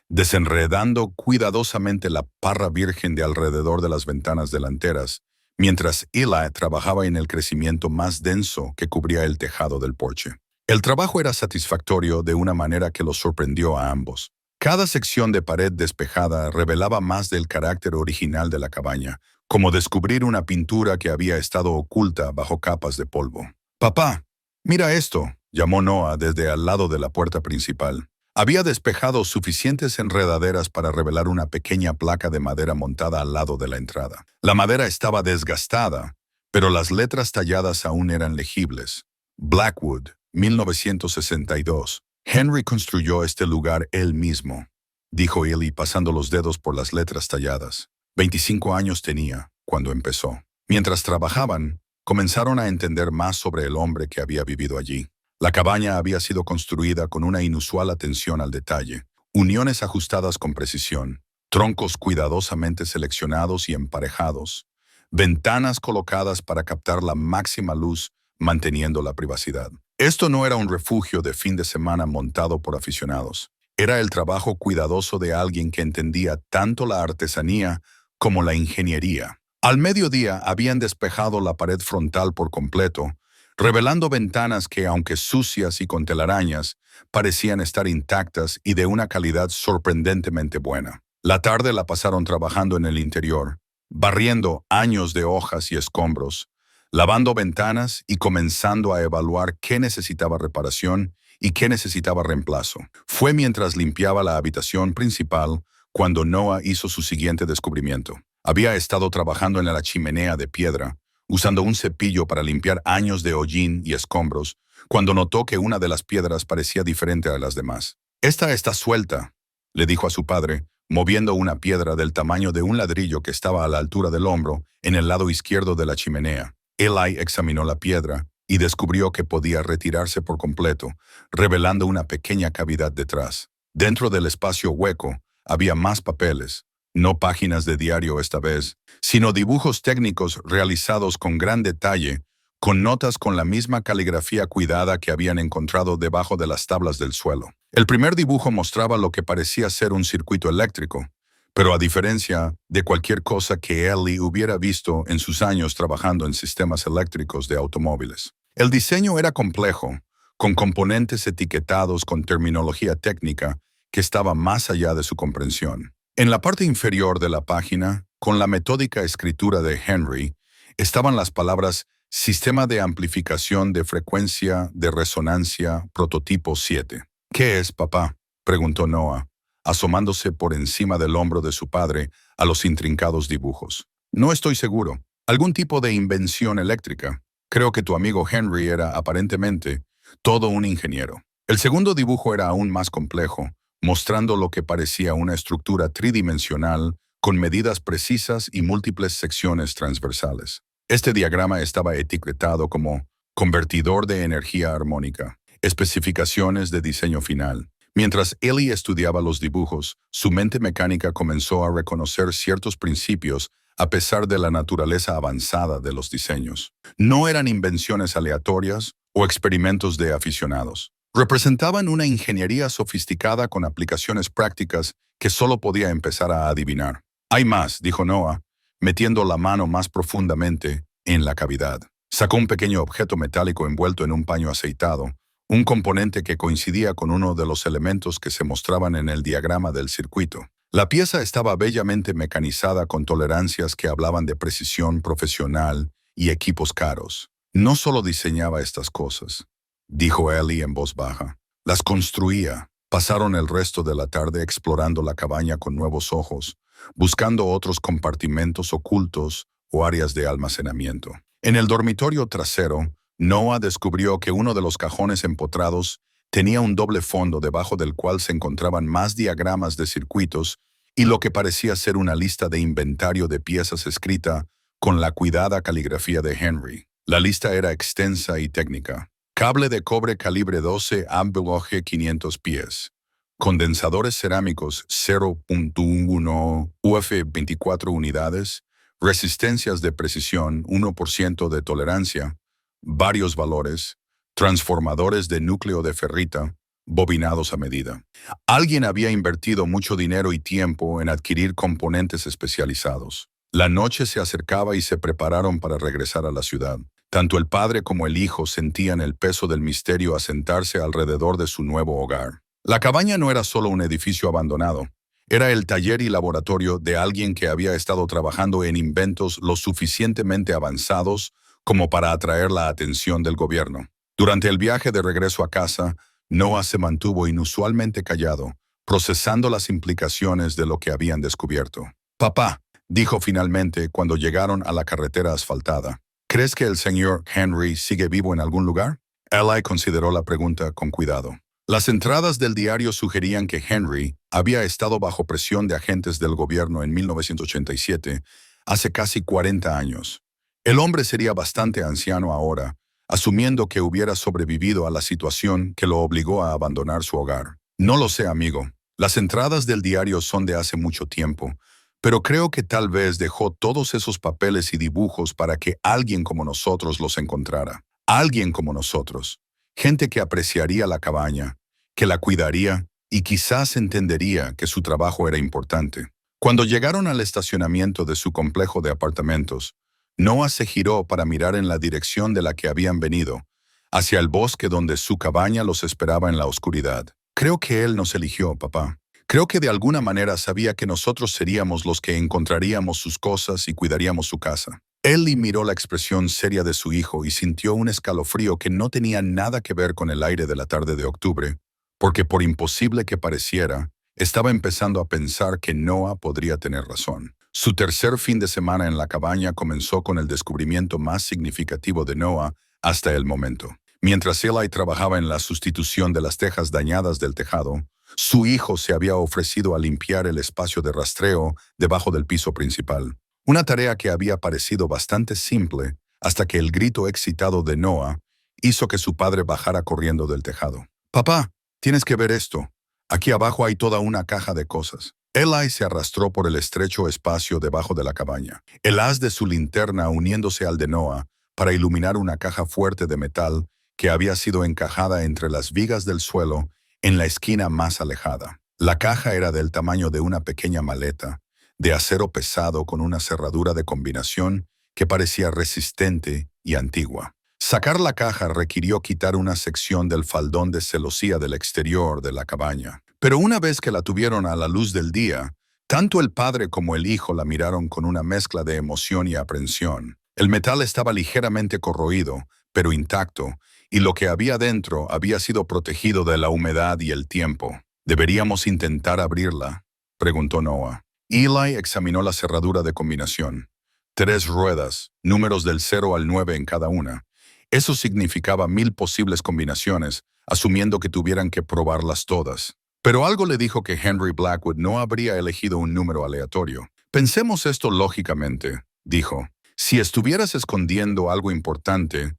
desenredando cuidadosamente la parra virgen de alrededor de las ventanas delanteras, mientras Eli trabajaba en el crecimiento más denso que cubría el tejado del porche. El trabajo era satisfactorio de una manera que los sorprendió a ambos. Cada sección de pared despejada revelaba más del carácter original de la cabaña, como descubrir una pintura que había estado oculta bajo capas de polvo. «Papá, mira esto», llamó Noah desde al lado de la puerta principal. Había despejado suficientes enredaderas para revelar una pequeña placa de madera montada al lado de la entrada. La madera estaba desgastada, pero las letras talladas aún eran legibles. Blackwood, 1962. Henry construyó este lugar él mismo, dijo Eli pasando los dedos por las letras talladas. 25 años tenía cuando empezó. Mientras trabajaban, comenzaron a entender más sobre el hombre que había vivido allí. La cabaña había sido construida con una inusual atención al detalle, uniones ajustadas con precisión, troncos cuidadosamente seleccionados y emparejados, ventanas colocadas para captar la máxima luz, manteniendo la privacidad. Esto no era un refugio de fin de semana montado por aficionados. Era el trabajo cuidadoso de alguien que entendía tanto la artesanía como la ingeniería. Al mediodía habían despejado la pared frontal por completo, revelando ventanas que, aunque sucias y con telarañas, parecían estar intactas y de una calidad sorprendentemente buena. La tarde la pasaron trabajando en el interior, barriendo años de hojas y escombros, lavando ventanas y comenzando a evaluar qué necesitaba reparación y qué necesitaba reemplazo. Fue mientras limpiaba la habitación principal cuando Noah hizo su siguiente descubrimiento. Había estado trabajando en la chimenea de piedra, usando un cepillo para limpiar años de hollín y escombros, cuando notó que una de las piedras parecía diferente a las demás. «Esta está suelta», le dijo a su padre, moviendo una piedra del tamaño de un ladrillo que estaba a la altura del hombro en el lado izquierdo de la chimenea. Eli examinó la piedra y descubrió que podía retirarse por completo, revelando una pequeña cavidad detrás. Dentro del espacio hueco había más papeles, no páginas de diario esta vez, sino dibujos técnicos realizados con gran detalle, con notas con la misma caligrafía cuidada que habían encontrado debajo de las tablas del suelo. El primer dibujo mostraba lo que parecía ser un circuito eléctrico, pero a diferencia de cualquier cosa que Eli hubiera visto en sus años trabajando en sistemas eléctricos de automóviles. El diseño era complejo, con componentes etiquetados con terminología técnica que estaba más allá de su comprensión. En la parte inferior de la página, con la metódica escritura de Henry, estaban las palabras Sistema de amplificación de frecuencia de resonancia prototipo 7. «¿Qué es, papá?», preguntó Noah, asomándose por encima del hombro de su padre a los intrincados dibujos. «No estoy seguro. Algún tipo de invención eléctrica. Creo que tu amigo Henry era, aparentemente, todo un ingeniero». El segundo dibujo era aún más complejo, mostrando lo que parecía una estructura tridimensional con medidas precisas y múltiples secciones transversales. Este diagrama estaba etiquetado como convertidor de energía armónica, especificaciones de diseño final. Mientras Ellie estudiaba los dibujos, su mente mecánica comenzó a reconocer ciertos principios a pesar de la naturaleza avanzada de los diseños. No eran invenciones aleatorias o experimentos de aficionados. Representaban una ingeniería sofisticada con aplicaciones prácticas que solo podía empezar a adivinar. Hay más, dijo Noah, metiendo la mano más profundamente en la cavidad. Sacó un pequeño objeto metálico envuelto en un paño aceitado, un componente que coincidía con uno de los elementos que se mostraban en el diagrama del circuito. La pieza estaba bellamente mecanizada con tolerancias que hablaban de precisión profesional y equipos caros. No solo diseñaba estas cosas, dijo Ellie en voz baja. Las construía. Pasaron el resto de la tarde explorando la cabaña con nuevos ojos, buscando otros compartimentos ocultos o áreas de almacenamiento. En el dormitorio trasero, Noah descubrió que uno de los cajones empotrados tenía un doble fondo debajo del cual se encontraban más diagramas de circuitos y lo que parecía ser una lista de inventario de piezas escrita con la cuidada caligrafía de Henry. La lista era extensa y técnica. Cable de cobre calibre 12 AMBLOG 500 pies. Condensadores cerámicos 0.1 UF 24 unidades. Resistencias de precisión 1% de tolerancia. Varios valores. Transformadores de núcleo de ferrita, bobinados a medida. Alguien había invertido mucho dinero y tiempo en adquirir componentes especializados. La noche se acercaba y se prepararon para regresar a la ciudad. Tanto el padre como el hijo sentían el peso del misterio asentarse alrededor de su nuevo hogar. La cabaña no era solo un edificio abandonado. Era el taller y laboratorio de alguien que había estado trabajando en inventos lo suficientemente avanzados como para atraer la atención del gobierno. Durante el viaje de regreso a casa, Noah se mantuvo inusualmente callado, procesando las implicaciones de lo que habían descubierto. «Papá», dijo finalmente cuando llegaron a la carretera asfaltada, «¿crees que el señor Henry sigue vivo en algún lugar?» Eli consideró la pregunta con cuidado. Las entradas del diario sugerían que Henry había estado bajo presión de agentes del gobierno en 1987, hace casi 40 años. El hombre sería bastante anciano ahora, asumiendo que hubiera sobrevivido a la situación que lo obligó a abandonar su hogar. No lo sé, amigo. Las entradas del diario son de hace mucho tiempo, pero creo que tal vez dejó todos esos papeles y dibujos para que alguien como nosotros los encontrara. Alguien como nosotros. Gente que apreciaría la cabaña, que la cuidaría y quizás entendería que su trabajo era importante. Cuando llegaron al estacionamiento de su complejo de apartamentos, Noah se giró para mirar en la dirección de la que habían venido, hacia el bosque donde su cabaña los esperaba en la oscuridad. «Creo que él nos eligió, papá. Creo que de alguna manera sabía que nosotros seríamos los que encontraríamos sus cosas y cuidaríamos su casa». Ellie miró la expresión seria de su hijo y sintió un escalofrío que no tenía nada que ver con el aire de la tarde de octubre, porque por imposible que pareciera, estaba empezando a pensar que Noah podría tener razón. Su tercer fin de semana en la cabaña comenzó con el descubrimiento más significativo de Noah hasta el momento. Mientras Eli trabajaba en la sustitución de las tejas dañadas del tejado, su hijo se había ofrecido a limpiar el espacio de rastreo debajo del piso principal. Una tarea que había parecido bastante simple hasta que el grito excitado de Noah hizo que su padre bajara corriendo del tejado. «Papá, tienes que ver esto. Aquí abajo hay toda una caja de cosas». Eli se arrastró por el estrecho espacio debajo de la cabaña, el haz de su linterna uniéndose al de Noah para iluminar una caja fuerte de metal que había sido encajada entre las vigas del suelo en la esquina más alejada. La caja era del tamaño de una pequeña maleta, de acero pesado con una cerradura de combinación que parecía resistente y antigua. Sacar la caja requirió quitar una sección del faldón de celosía del exterior de la cabaña. Pero una vez que la tuvieron a la luz del día, tanto el padre como el hijo la miraron con una mezcla de emoción y aprensión. El metal estaba ligeramente corroído, pero intacto, y lo que había dentro había sido protegido de la humedad y el tiempo. «¿Deberíamos intentar abrirla?», preguntó Noah. Eli examinó la cerradura de combinación. 3 ruedas, números del 0 al 9 en cada una. Eso significaba 1000 posibles combinaciones, asumiendo que tuvieran que probarlas todas. Pero algo le dijo que Henry Blackwood no habría elegido un número aleatorio. Pensemos esto lógicamente, dijo. Si estuvieras escondiendo algo importante,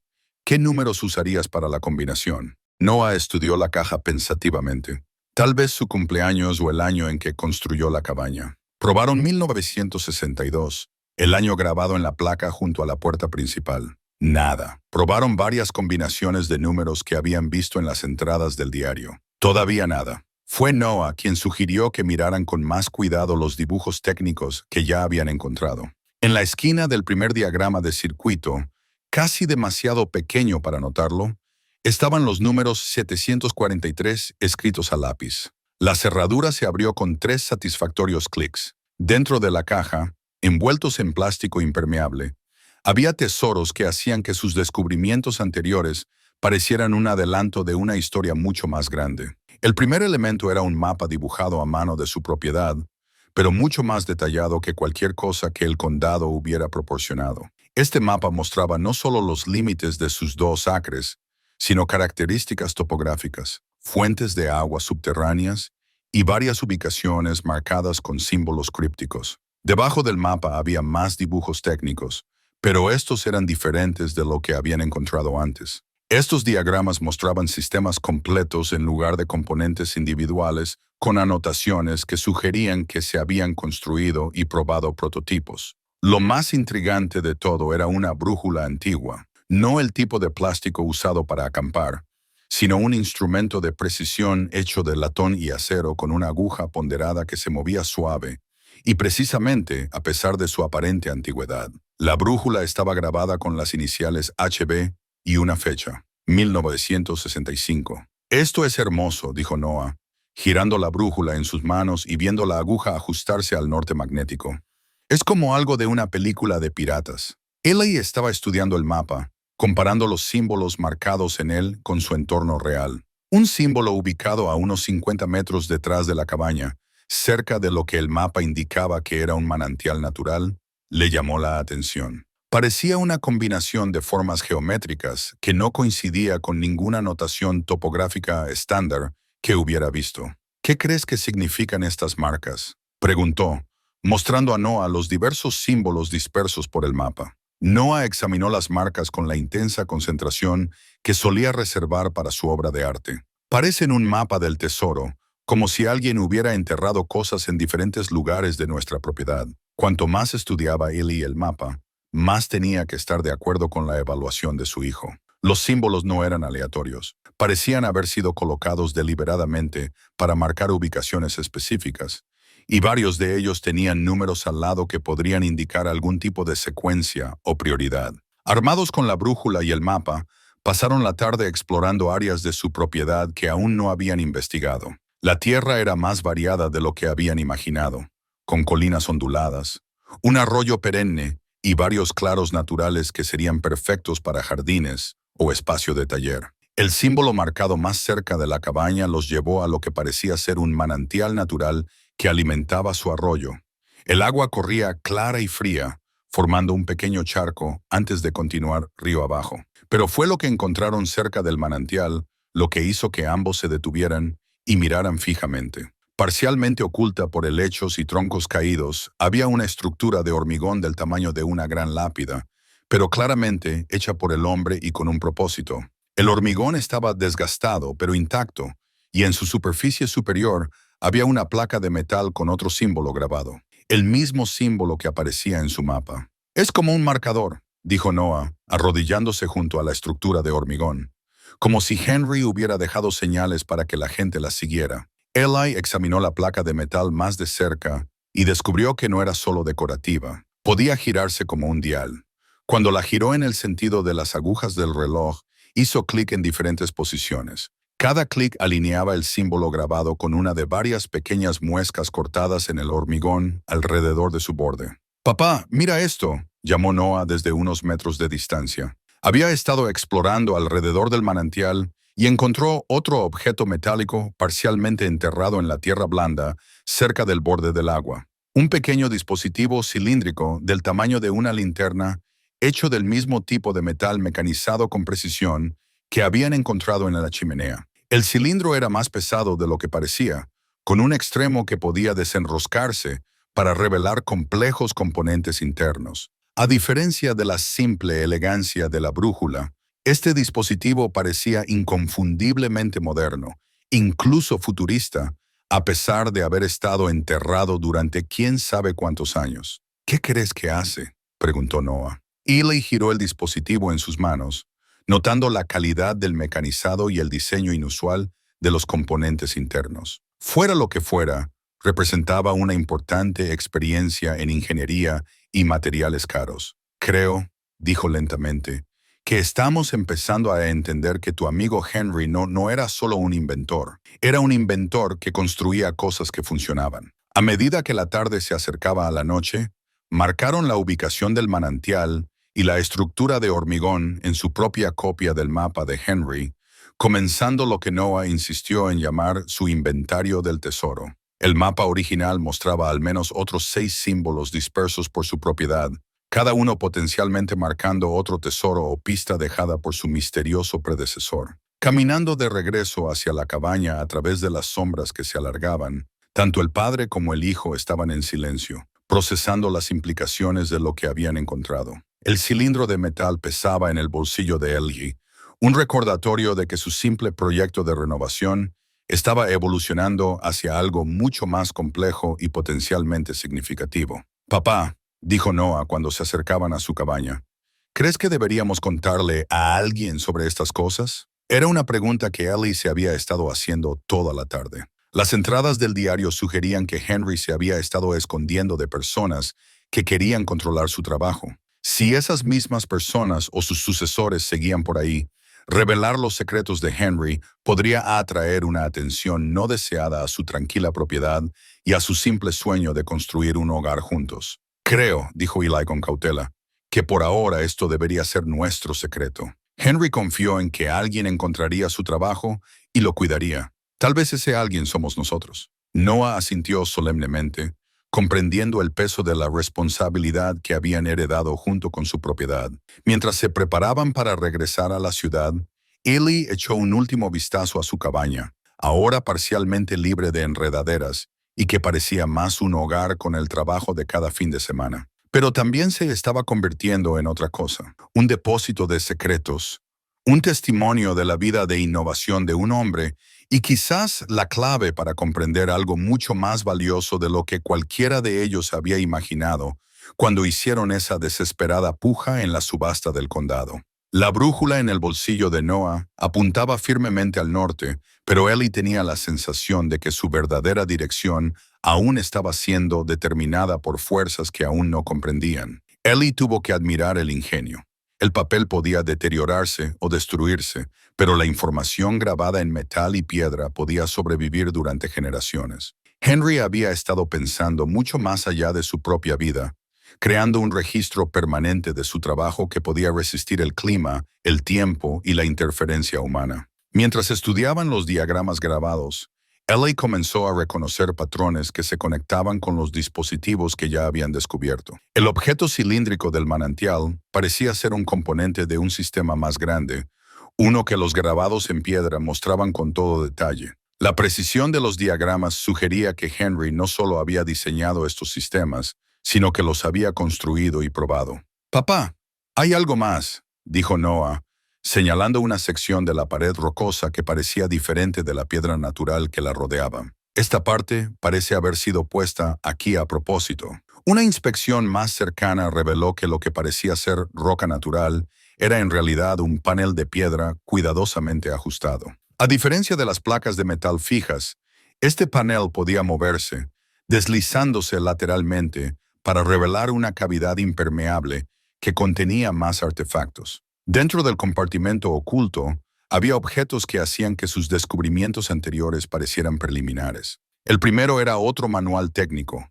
¿qué números usarías para la combinación? Noah estudió la caja pensativamente. Tal vez su cumpleaños o el año en que construyó la cabaña. Probaron 1962, el año grabado en la placa junto a la puerta principal. Nada. Probaron varias combinaciones de números que habían visto en las entradas del diario. Todavía nada. Fue Noah quien sugirió que miraran con más cuidado los dibujos técnicos que ya habían encontrado. En la esquina del primer diagrama de circuito, casi demasiado pequeño para notarlo, estaban los números 743 escritos a lápiz. La cerradura se abrió con 3 satisfactorios clics. Dentro de la caja, envueltos en plástico impermeable, había tesoros que hacían que sus descubrimientos anteriores parecieran un adelanto de una historia mucho más grande. El primer elemento era un mapa dibujado a mano de su propiedad, pero mucho más detallado que cualquier cosa que el condado hubiera proporcionado. Este mapa mostraba no solo los límites de sus 2 acres, sino características topográficas, fuentes de agua subterráneas y varias ubicaciones marcadas con símbolos crípticos. Debajo del mapa había más dibujos técnicos, pero estos eran diferentes de lo que habían encontrado antes. Estos diagramas mostraban sistemas completos en lugar de componentes individuales con anotaciones que sugerían que se habían construido y probado prototipos. Lo más intrigante de todo era una brújula antigua, no el tipo de plástico usado para acampar, sino un instrumento de precisión hecho de latón y acero con una aguja ponderada que se movía suave, y precisamente a pesar de su aparente antigüedad. La brújula estaba grabada con las iniciales HB y una fecha, 1965. Esto es hermoso, dijo Noah, girando la brújula en sus manos y viendo la aguja ajustarse al norte magnético. Es como algo de una película de piratas. Eli estaba estudiando el mapa, comparando los símbolos marcados en él con su entorno real. Un símbolo ubicado a unos 50 metros detrás de la cabaña, cerca de lo que el mapa indicaba que era un manantial natural, le llamó la atención. Parecía una combinación de formas geométricas que no coincidía con ninguna notación topográfica estándar que hubiera visto. ¿Qué crees que significan estas marcas?, preguntó, mostrando a Noah los diversos símbolos dispersos por el mapa. Noah examinó las marcas con la intensa concentración que solía reservar para su obra de arte. Parecen un mapa del tesoro, como si alguien hubiera enterrado cosas en diferentes lugares de nuestra propiedad. Cuanto más estudiaba Eli el mapa, más tenía que estar de acuerdo con la evaluación de su hijo. Los símbolos no eran aleatorios. Parecían haber sido colocados deliberadamente para marcar ubicaciones específicas, y varios de ellos tenían números al lado que podrían indicar algún tipo de secuencia o prioridad. Armados con la brújula y el mapa, pasaron la tarde explorando áreas de su propiedad que aún no habían investigado. La tierra era más variada de lo que habían imaginado, con colinas onduladas, un arroyo perenne y varios claros naturales que serían perfectos para jardines o espacio de taller. El símbolo marcado más cerca de la cabaña los llevó a lo que parecía ser un manantial natural que alimentaba su arroyo. El agua corría clara y fría, formando un pequeño charco antes de continuar río abajo. Pero fue lo que encontraron cerca del manantial lo que hizo que ambos se detuvieran y miraran fijamente. Parcialmente oculta por helechos y troncos caídos, había una estructura de hormigón del tamaño de una gran lápida, pero claramente hecha por el hombre y con un propósito. El hormigón estaba desgastado, pero intacto, y en su superficie superior había una placa de metal con otro símbolo grabado, el mismo símbolo que aparecía en su mapa. «Es como un marcador», dijo Noah, arrodillándose junto a la estructura de hormigón, como si Henry hubiera dejado señales para que la gente las siguiera. Eli examinó la placa de metal más de cerca y descubrió que no era solo decorativa. Podía girarse como un dial. Cuando la giró en el sentido de las agujas del reloj, hizo clic en diferentes posiciones. Cada clic alineaba el símbolo grabado con una de varias pequeñas muescas cortadas en el hormigón alrededor de su borde. «Papá, mira esto», llamó Noah desde unos metros de distancia. Había estado explorando alrededor del manantial y encontró otro objeto metálico parcialmente enterrado en la tierra blanda cerca del borde del agua. Un pequeño dispositivo cilíndrico del tamaño de una linterna hecho del mismo tipo de metal mecanizado con precisión que habían encontrado en la chimenea. El cilindro era más pesado de lo que parecía, con un extremo que podía desenroscarse para revelar complejos componentes internos. A diferencia de la simple elegancia de la brújula, este dispositivo parecía inconfundiblemente moderno, incluso futurista, a pesar de haber estado enterrado durante quién sabe cuántos años. ¿Qué crees que hace?, preguntó Noah. Ely giró el dispositivo en sus manos, notando la calidad del mecanizado y el diseño inusual de los componentes internos. Fuera lo que fuera, representaba una importante experiencia en ingeniería y materiales caros. Creo, dijo lentamente, que estamos empezando a entender que tu amigo Henry no era solo un inventor. Era un inventor que construía cosas que funcionaban. A medida que la tarde se acercaba a la noche, marcaron la ubicación del manantial y la estructura de hormigón en su propia copia del mapa de Henry, comenzando lo que Noah insistió en llamar su inventario del tesoro. El mapa original mostraba al menos otros 6 símbolos dispersos por su propiedad, cada uno potencialmente marcando otro tesoro o pista dejada por su misterioso predecesor. Caminando de regreso hacia la cabaña a través de las sombras que se alargaban, tanto el padre como el hijo estaban en silencio, procesando las implicaciones de lo que habían encontrado. El cilindro de metal pesaba en el bolsillo de Ely, un recordatorio de que su simple proyecto de renovación estaba evolucionando hacia algo mucho más complejo y potencialmente significativo. «Papá», dijo Noah cuando se acercaban a su cabaña, «¿crees que deberíamos contarle a alguien sobre estas cosas?». Era una pregunta que Ely se había estado haciendo toda la tarde. Las entradas del diario sugerían que Henry se había estado escondiendo de personas que querían controlar su trabajo. Si esas mismas personas o sus sucesores seguían por ahí, revelar los secretos de Henry podría atraer una atención no deseada a su tranquila propiedad y a su simple sueño de construir un hogar juntos. «Creo», dijo Ely con cautela, «que por ahora esto debería ser nuestro secreto». Henry confió en que alguien encontraría su trabajo y lo cuidaría. Tal vez ese alguien somos nosotros. Noah asintió solemnemente, comprendiendo el peso de la responsabilidad que habían heredado junto con su propiedad. Mientras se preparaban para regresar a la ciudad, Ely echó un último vistazo a su cabaña, ahora parcialmente libre de enredaderas, y que parecía más un hogar con el trabajo de cada fin de semana. Pero también se estaba convirtiendo en otra cosa, un depósito de secretos, un testimonio de la vida de innovación de un hombre y quizás la clave para comprender algo mucho más valioso de lo que cualquiera de ellos había imaginado cuando hicieron esa desesperada puja en la subasta del condado. La brújula en el bolsillo de Noah apuntaba firmemente al norte, pero Ely tenía la sensación de que su verdadera dirección aún estaba siendo determinada por fuerzas que aún no comprendían. Ely tuvo que admirar el ingenio. El papel podía deteriorarse o destruirse, pero la información grabada en metal y piedra podía sobrevivir durante generaciones. Henry había estado pensando mucho más allá de su propia vida, creando un registro permanente de su trabajo que podía resistir el clima, el tiempo y la interferencia humana. Mientras estudiaban los diagramas grabados, Ely comenzó a reconocer patrones que se conectaban con los dispositivos que ya habían descubierto. El objeto cilíndrico del manantial parecía ser un componente de un sistema más grande, uno que los grabados en piedra mostraban con todo detalle. La precisión de los diagramas sugería que Henry no solo había diseñado estos sistemas, sino que los había construido y probado. «Papá, hay algo más», dijo Noah, señalando una sección de la pared rocosa que parecía diferente de la piedra natural que la rodeaba. «Esta parte parece haber sido puesta aquí a propósito». Una inspección más cercana reveló que lo que parecía ser roca natural era en realidad un panel de piedra cuidadosamente ajustado. A diferencia de las placas de metal fijas, este panel podía moverse, deslizándose lateralmente para revelar una cavidad impermeable que contenía más artefactos. Dentro del compartimento oculto, había objetos que hacían que sus descubrimientos anteriores parecieran preliminares. El primero era otro manual técnico,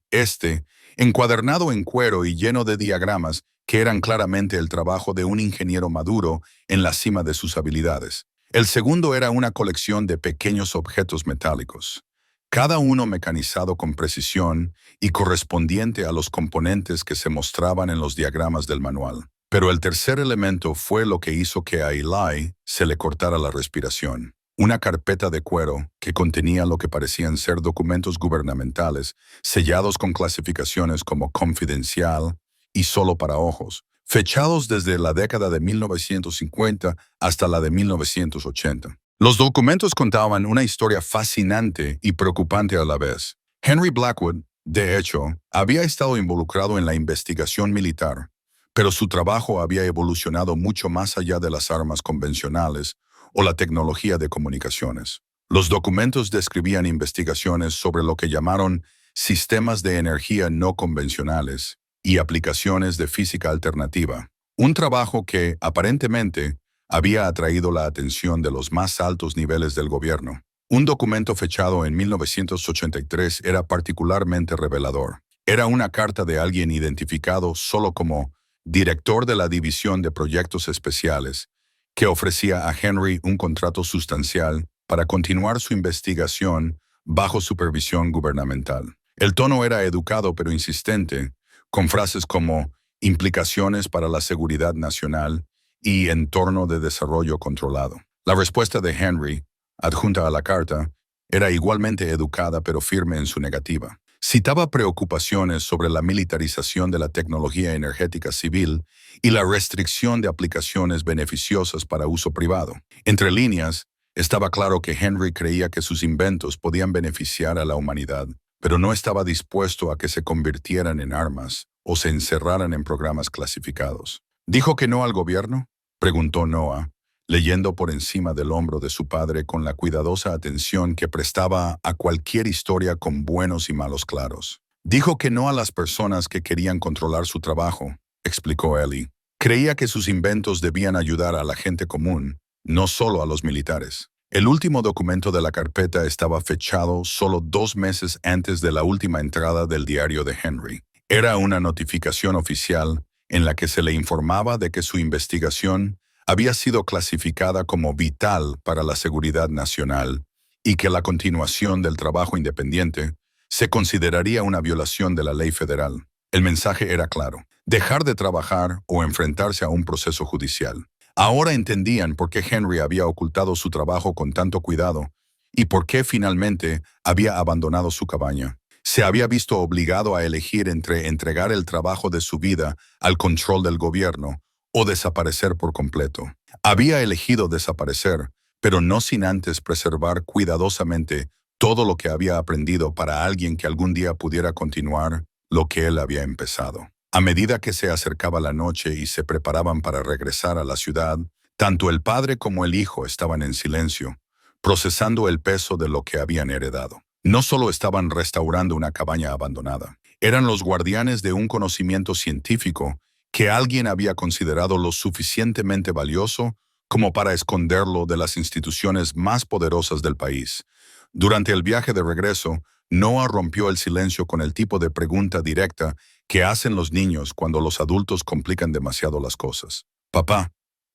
encuadernado en cuero y lleno de diagramas que eran claramente el trabajo de un ingeniero maduro en la cima de sus habilidades. El segundo era una colección de pequeños objetos metálicos, cada uno mecanizado con precisión y correspondiente a los componentes que se mostraban en los diagramas del manual. Pero el tercer elemento fue lo que hizo que a Ely se le cortara la respiración. una carpeta de cuero que contenía lo que parecían ser documentos gubernamentales, sellados con clasificaciones como confidencial y solo para ojos, fechados desde la década de 1950 hasta la de 1980. Los documentos contaban una historia fascinante y preocupante a la vez. Henry Blackwood, de hecho, había estado involucrado en la investigación militar, pero su trabajo había evolucionado mucho más allá de las armas convencionales o la tecnología de comunicaciones. Los documentos describían investigaciones sobre lo que llamaron sistemas de energía no convencionales y aplicaciones de física alternativa, un trabajo que, aparentemente, había atraído la atención de los más altos niveles del gobierno. Un documento fechado en 1983 era particularmente revelador. Era una carta de alguien identificado solo como director de la División de Proyectos Especiales, que ofrecía a Henry un contrato sustancial para continuar su investigación bajo supervisión gubernamental. El tono era educado pero insistente, con frases como implicaciones para la seguridad nacional y entorno de desarrollo controlado. La respuesta de Henry, adjunta a la carta, era igualmente educada pero firme en su negativa. Citaba preocupaciones sobre la militarización de la tecnología energética civil y la restricción de aplicaciones beneficiosas para uso privado. Entre líneas, estaba claro que Henry creía que sus inventos podían beneficiar a la humanidad, pero no estaba dispuesto a que se convirtieran en armas o se encerraran en programas clasificados. ¿Dijo que no al gobierno?, preguntó Noah, leyendo por encima del hombro de su padre con la cuidadosa atención que prestaba a cualquier historia con buenos y malos claros. Dijo que no a las personas que querían controlar su trabajo, explicó Ellie. Creía que sus inventos debían ayudar a la gente común, no solo a los militares. El último documento de la carpeta estaba fechado solo 2 meses antes de la última entrada del diario de Henry. Era una notificación oficial en la que se le informaba de que su investigación había sido clasificada como vital para la seguridad nacional y que la continuación del trabajo independiente se consideraría una violación de la ley federal. El mensaje era claro: dejar de trabajar o enfrentarse a un proceso judicial. Ahora entendían por qué Henry había ocultado su trabajo con tanto cuidado y por qué finalmente había abandonado su cabaña. Se había visto obligado a elegir entre entregar el trabajo de su vida al control del gobierno o desaparecer por completo. Había elegido desaparecer, pero no sin antes preservar cuidadosamente todo lo que había aprendido para alguien que algún día pudiera continuar lo que él había empezado. A medida que se acercaba la noche y se preparaban para regresar a la ciudad, tanto el padre como el hijo estaban en silencio, procesando el peso de lo que habían heredado. No solo estaban restaurando una cabaña abandonada, eran los guardianes de un conocimiento científico que alguien había considerado lo suficientemente valioso como para esconderlo de las instituciones más poderosas del país. Durante el viaje de regreso, Noah rompió el silencio con el tipo de pregunta directa que hacen los niños cuando los adultos complican demasiado las cosas. Papá,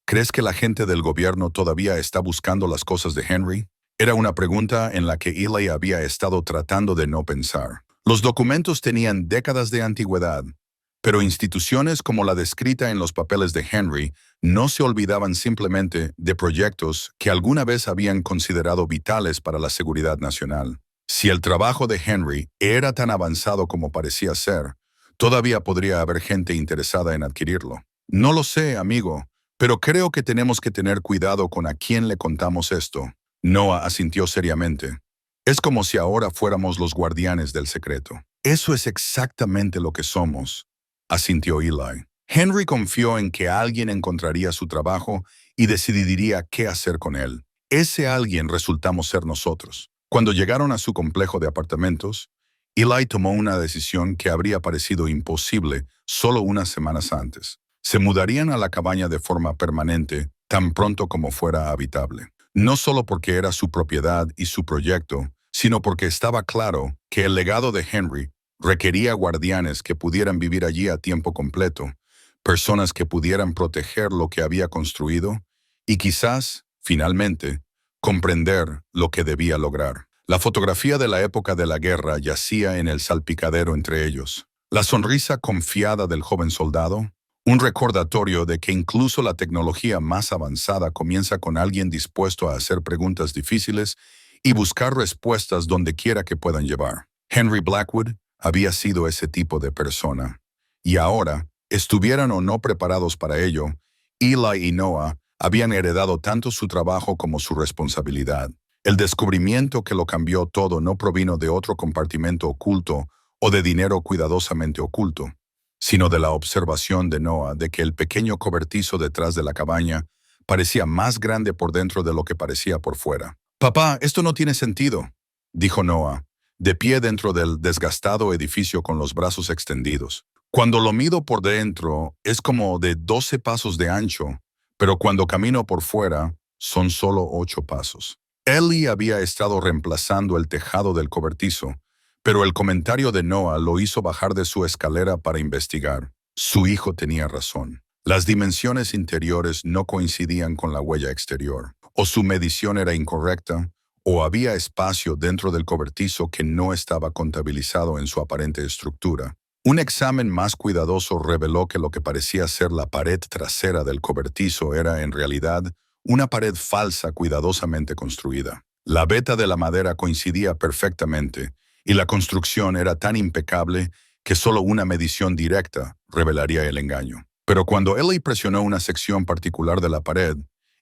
¿crees que la gente del gobierno todavía está buscando las cosas de Henry? Era una pregunta en la que Eli había estado tratando de no pensar. Los documentos tenían décadas de antigüedad, pero instituciones como la descrita en los papeles de Henry no se olvidaban simplemente de proyectos que alguna vez habían considerado vitales para la seguridad nacional. Si el trabajo de Henry era tan avanzado como parecía ser, todavía podría haber gente interesada en adquirirlo. No lo sé, amigo, pero creo que tenemos que tener cuidado con a quién le contamos esto. Noah asintió seriamente. Es como si ahora fuéramos los guardianes del secreto. Eso es exactamente lo que somos, asintió Eli. Henry confió en que alguien encontraría su trabajo y decidiría qué hacer con él. Ese alguien resultamos ser nosotros. Cuando llegaron a su complejo de apartamentos, Eli tomó una decisión que habría parecido imposible solo unas semanas antes. Se mudarían a la cabaña de forma permanente tan pronto como fuera habitable. No solo porque era su propiedad y su proyecto, sino porque estaba claro que el legado de Henry requería guardianes que pudieran vivir allí a tiempo completo, personas que pudieran proteger lo que había construido y quizás, finalmente, comprender lo que debía lograr. La fotografía de la época de la guerra yacía en el salpicadero entre ellos. La sonrisa confiada del joven soldado, Un recordatorio de que incluso la tecnología más avanzada comienza con alguien dispuesto a hacer preguntas difíciles y buscar respuestas donde quiera que puedan llevar. Henry Blackwood había sido ese tipo de persona. Y ahora, estuvieran o no preparados para ello, Eli y Noah habían heredado tanto su trabajo como su responsabilidad. El descubrimiento que lo cambió todo no provino de otro compartimento oculto o de dinero cuidadosamente oculto, sino de la observación de Noah de que el pequeño cobertizo detrás de la cabaña parecía más grande por dentro de lo que parecía por fuera. «Papá, esto no tiene sentido», dijo Noah, de pie dentro del desgastado edificio con los brazos extendidos. «Cuando lo mido por dentro es como de 12 pasos de ancho, pero cuando camino por fuera son solo 8 pasos». Ellie había estado reemplazando el tejado del cobertizo, pero el comentario de Noah lo hizo bajar de su escalera para investigar. Su hijo tenía razón. Las dimensiones interiores no coincidían con la huella exterior. O su medición era incorrecta, o había espacio dentro del cobertizo que no estaba contabilizado en su aparente estructura. Un examen más cuidadoso reveló que lo que parecía ser la pared trasera del cobertizo era, en realidad, una pared falsa cuidadosamente construida. La veta de la madera coincidía perfectamente, y la construcción era tan impecable que solo una medición directa revelaría el engaño. Pero cuando Ellie presionó una sección particular de la pared,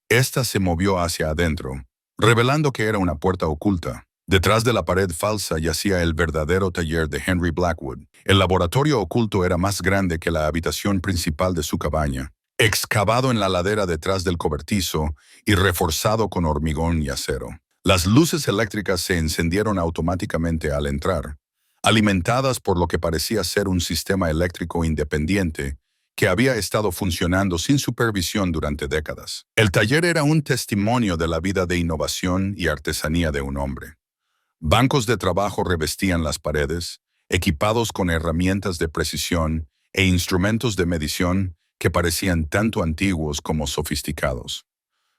ésta se movió hacia adentro, revelando que era una puerta oculta. Detrás de la pared falsa yacía el verdadero taller de Henry Blackwood. El laboratorio oculto era más grande que la habitación principal de su cabaña, excavado en la ladera detrás del cobertizo y reforzado con hormigón y acero. Las luces eléctricas se encendieron automáticamente al entrar, alimentadas por lo que parecía ser un sistema eléctrico independiente que había estado funcionando sin supervisión durante décadas. El taller era un testimonio de la vida de innovación y artesanía de un hombre. Bancos de trabajo revestían las paredes, equipados con herramientas de precisión e instrumentos de medición que parecían tanto antiguos como sofisticados.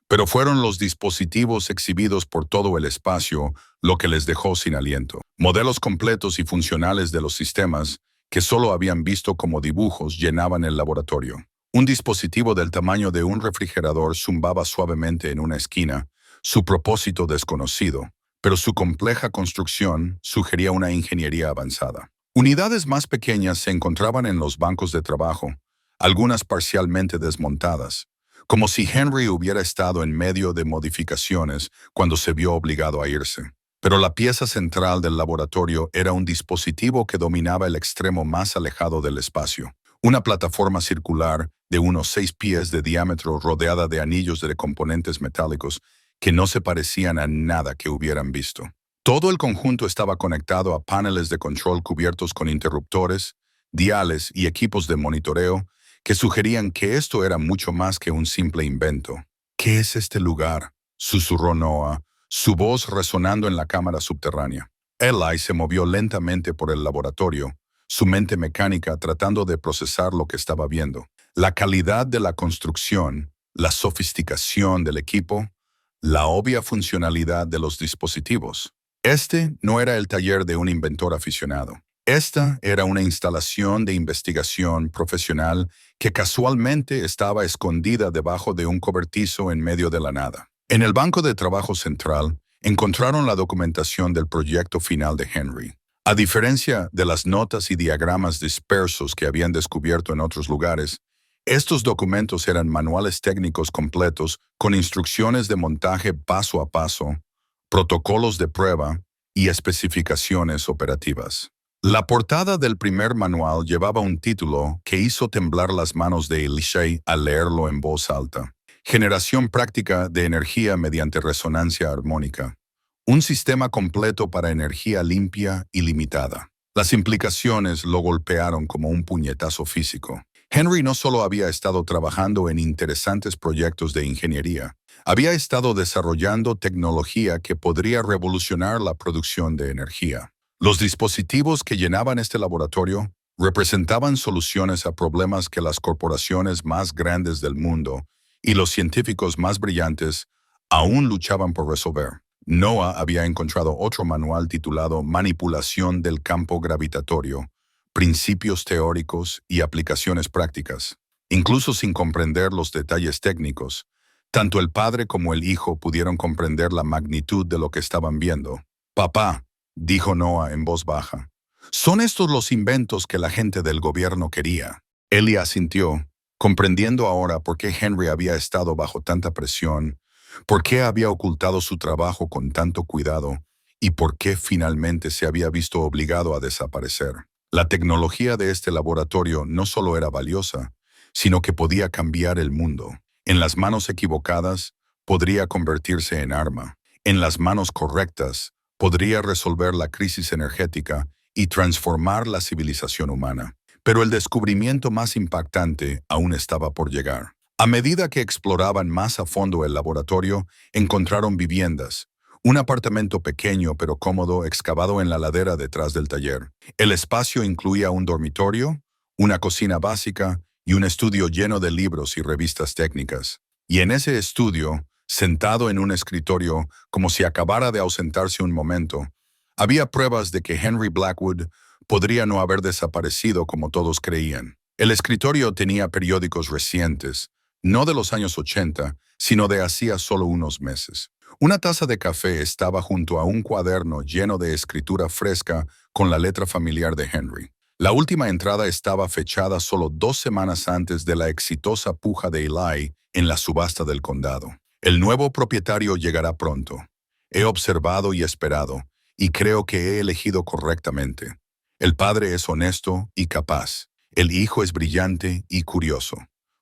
Pero fueron los dispositivos exhibidos por todo el espacio lo que les dejó sin aliento. Modelos completos y funcionales de los sistemas que solo habían visto como dibujos llenaban el laboratorio. Un dispositivo del tamaño de un refrigerador zumbaba suavemente en una esquina, su propósito desconocido, pero su compleja construcción sugería una ingeniería avanzada. Unidades más pequeñas se encontraban en los bancos de trabajo, algunas parcialmente desmontadas, como si Henry hubiera estado en medio de modificaciones cuando se vio obligado a irse. Pero la pieza central del laboratorio era un dispositivo que dominaba el extremo más alejado del espacio. Una plataforma circular de unos 6 pies de diámetro rodeada de anillos de componentes metálicos que no se parecían a nada que hubieran visto. Todo el conjunto estaba conectado a paneles de control cubiertos con interruptores, diales y equipos de monitoreo que sugerían que esto era mucho más que un simple invento. «¿Qué es este lugar?», susurró Noah, su voz resonando en la cámara subterránea. Eli se movió lentamente por el laboratorio, su mente mecánica tratando de procesar lo que estaba viendo. La calidad de la construcción, la sofisticación del equipo, la obvia funcionalidad de los dispositivos. Este no era el taller de un inventor aficionado. Esta era una instalación de investigación profesional que casualmente estaba escondida debajo de un cobertizo en medio de la nada. En el banco de trabajo central, encontraron la documentación del proyecto final de Henry. A diferencia de las notas y diagramas dispersos que habían descubierto en otros lugares, estos documentos eran manuales técnicos completos con instrucciones de montaje paso a paso, protocolos de prueba y especificaciones operativas. La portada del primer manual llevaba un título que hizo temblar las manos de Elishay al leerlo en voz alta. Generación práctica de energía mediante resonancia armónica. Un sistema completo para energía limpia y limitada. Las implicaciones lo golpearon como un puñetazo físico. Henry no solo había estado trabajando en interesantes proyectos de ingeniería, había estado desarrollando tecnología que podría revolucionar la producción de energía. Los dispositivos que llenaban este laboratorio representaban soluciones a problemas que las corporaciones más grandes del mundo y los científicos más brillantes aún luchaban por resolver. Noah había encontrado otro manual titulado Manipulación del campo gravitatorio, Principios teóricos y aplicaciones prácticas. incluso sin comprender los detalles técnicos. Tanto el padre como el hijo pudieron comprender la magnitud de lo que estaban viendo. «Papá», dijo Noah en voz baja, «son estos los inventos que la gente del gobierno quería». Ellie asintió, comprendiendo ahora por qué Henry había estado bajo tanta presión, por qué había ocultado su trabajo con tanto cuidado y por qué finalmente se había visto obligado a desaparecer. La tecnología de este laboratorio no solo era valiosa, sino que podía cambiar el mundo. En las manos equivocadas, podría convertirse en arma. En las manos correctas, podría resolver la crisis energética y transformar la civilización humana. Pero el descubrimiento más impactante aún estaba por llegar. A medida que exploraban más a fondo el laboratorio, encontraron viviendas. Un apartamento pequeño pero cómodo excavado en la ladera detrás del taller. El espacio incluía un dormitorio, una cocina básica y un estudio lleno de libros y revistas técnicas. Y en ese estudio, sentado en un escritorio como si acabara de ausentarse un momento, había pruebas de que Henry Blackwood podría no haber desaparecido como todos creían. El escritorio tenía periódicos recientes, no de los años 80, sino de hacía solo unos meses. Una taza de café estaba junto a un cuaderno lleno de escritura fresca con la letra familiar de Henry. La última entrada estaba fechada solo 2 semanas antes de la exitosa puja de Eli en la subasta del condado. El nuevo propietario llegará pronto. He observado y esperado, y creo que he elegido correctamente. El padre es honesto y capaz. El hijo es brillante y curioso.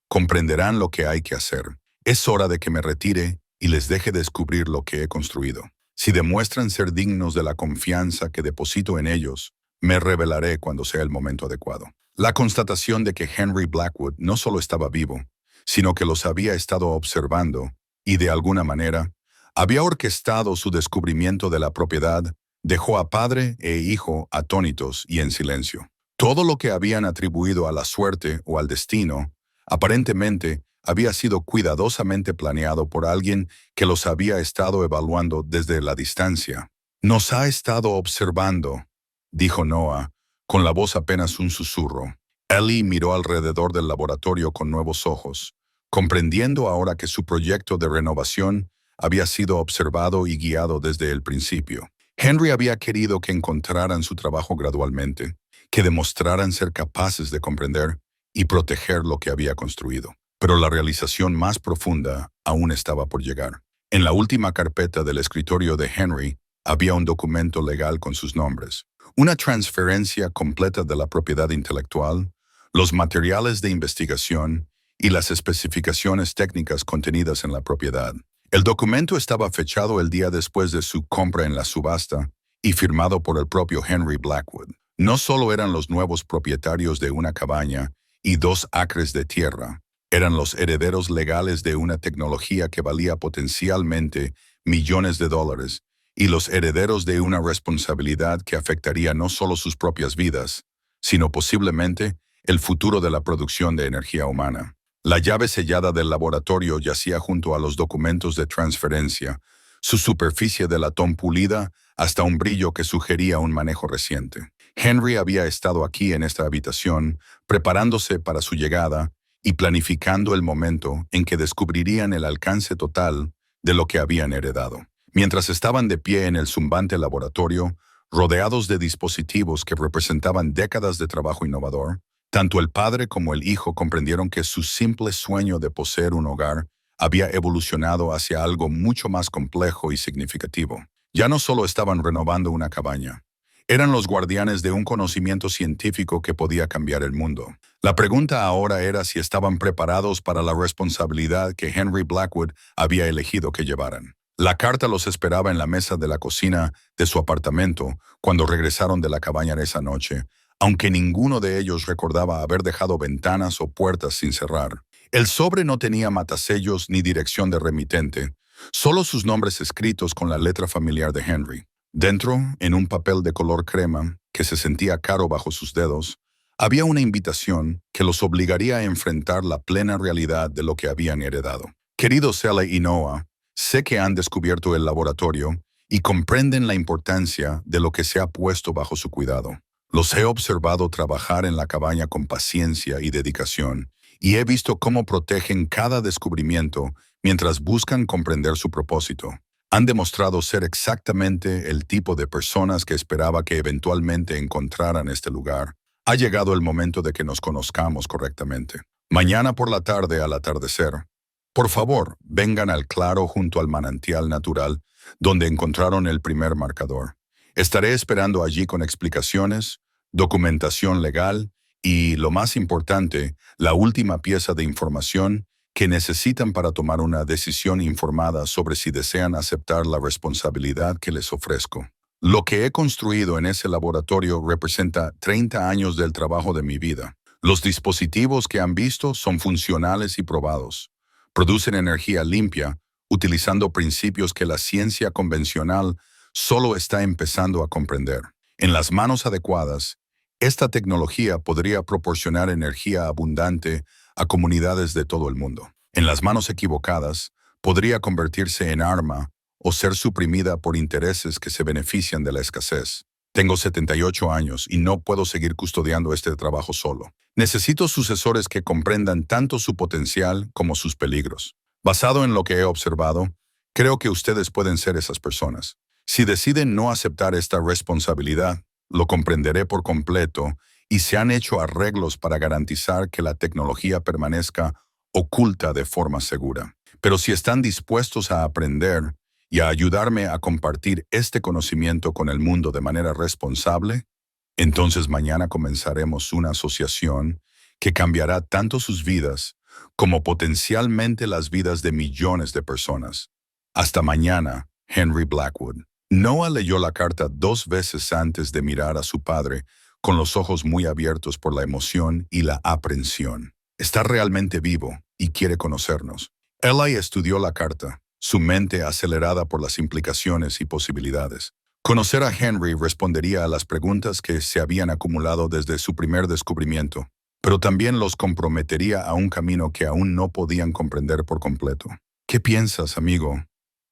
Comprenderán lo que hay que hacer. Es hora de que me retire y les deje descubrir lo que he construido. Si demuestran ser dignos de la confianza que deposito en ellos, me revelaré cuando sea el momento adecuado. La constatación de que Henry Blackwood no solo estaba vivo, sino que los había estado observando y, de alguna manera, había orquestado su descubrimiento de la propiedad, dejó a padre e hijo atónitos y en silencio. Todo lo que habían atribuido a la suerte o al destino, aparentemente, había sido cuidadosamente planeado por alguien que los había estado evaluando desde la distancia. «Nos ha estado observando», dijo Noah, con la voz apenas un susurro. Ellie miró alrededor del laboratorio con nuevos ojos, comprendiendo ahora que su proyecto de renovación había sido observado y guiado desde el principio. Henry había querido que encontraran su trabajo gradualmente, que demostraran ser capaces de comprender y proteger lo que había construido. Pero la realización más profunda aún estaba por llegar. En la última carpeta del escritorio de Henry había un documento legal con sus nombres, una transferencia completa de la propiedad intelectual, los materiales de investigación y las especificaciones técnicas contenidas en la propiedad. El documento estaba fechado el día después de su compra en la subasta y firmado por el propio Henry Blackwood. No solo eran los nuevos propietarios de una cabaña y 2 acres de tierra, eran los herederos legales de una tecnología que valía potencialmente millones de dólares y los herederos de una responsabilidad que afectaría no solo sus propias vidas, sino posiblemente el futuro de la producción de energía humana. La llave sellada del laboratorio yacía junto a los documentos de transferencia, su superficie de latón pulida hasta un brillo que sugería un manejo reciente. Henry había estado aquí en esta habitación, preparándose para su llegada y planificando el momento en que descubrirían el alcance total de lo que habían heredado. Mientras estaban de pie en el zumbante laboratorio, rodeados de dispositivos que representaban décadas de trabajo innovador, tanto el padre como el hijo comprendieron que su simple sueño de poseer un hogar había evolucionado hacia algo mucho más complejo y significativo. Ya no solo estaban renovando una cabaña, eran los guardianes de un conocimiento científico que podía cambiar el mundo. La pregunta ahora era si estaban preparados para la responsabilidad que Henry Blackwood había elegido que llevaran. La carta los esperaba en la mesa de la cocina de su apartamento cuando regresaron de la cabaña esa noche, aunque ninguno de ellos recordaba haber dejado ventanas o puertas sin cerrar. El sobre no tenía matasellos ni dirección de remitente, solo sus nombres escritos con la letra familiar de Henry. Dentro, en un papel de color crema, que se sentía caro bajo sus dedos, había una invitación que los obligaría a enfrentar la plena realidad de lo que habían heredado. Queridos Ellie y Noah, sé que han descubierto el laboratorio y comprenden la importancia de lo que se ha puesto bajo su cuidado. Los he observado trabajar en la cabaña con paciencia y dedicación, y he visto cómo protegen cada descubrimiento mientras buscan comprender su propósito. Han demostrado ser exactamente el tipo de personas que esperaba que eventualmente encontraran este lugar. Ha llegado el momento de que nos conozcamos correctamente. Mañana por la tarde al atardecer, por favor, vengan al claro junto al manantial natural donde encontraron el primer marcador. Estaré esperando allí con explicaciones, documentación legal y, lo más importante, la última pieza de información que necesitan para tomar una decisión informada sobre si desean aceptar la responsabilidad que les ofrezco. Lo que he construido en ese laboratorio representa 30 años del trabajo de mi vida. Los dispositivos que han visto son funcionales y probados. Producen energía limpia, utilizando principios que la ciencia convencional solo está empezando a comprender. En las manos adecuadas, esta tecnología podría proporcionar energía abundante a comunidades de todo el mundo. En las manos equivocadas, podría convertirse en arma o ser suprimida por intereses que se benefician de la escasez. Tengo 78 años y no puedo seguir custodiando este trabajo solo. Necesito sucesores que comprendan tanto su potencial como sus peligros. Basado en lo que he observado, creo que ustedes pueden ser esas personas. Si deciden no aceptar esta responsabilidad, lo comprenderé por completo y se han hecho arreglos para garantizar que la tecnología permanezca oculta de forma segura. Pero si están dispuestos a aprender y a ayudarme a compartir este conocimiento con el mundo de manera responsable, entonces mañana comenzaremos una asociación que cambiará tanto sus vidas como potencialmente las vidas de millones de personas. Hasta mañana, Henry Blackwood. Noah leyó la carta 2 veces antes de mirar a su padre, con los ojos muy abiertos por la emoción y la aprensión. Está realmente vivo y quiere conocernos. Eli estudió la carta, su mente acelerada por las implicaciones y posibilidades. Conocer a Henry respondería a las preguntas que se habían acumulado desde su primer descubrimiento, pero también los comprometería a un camino que aún no podían comprender por completo. ¿Qué piensas, amigo?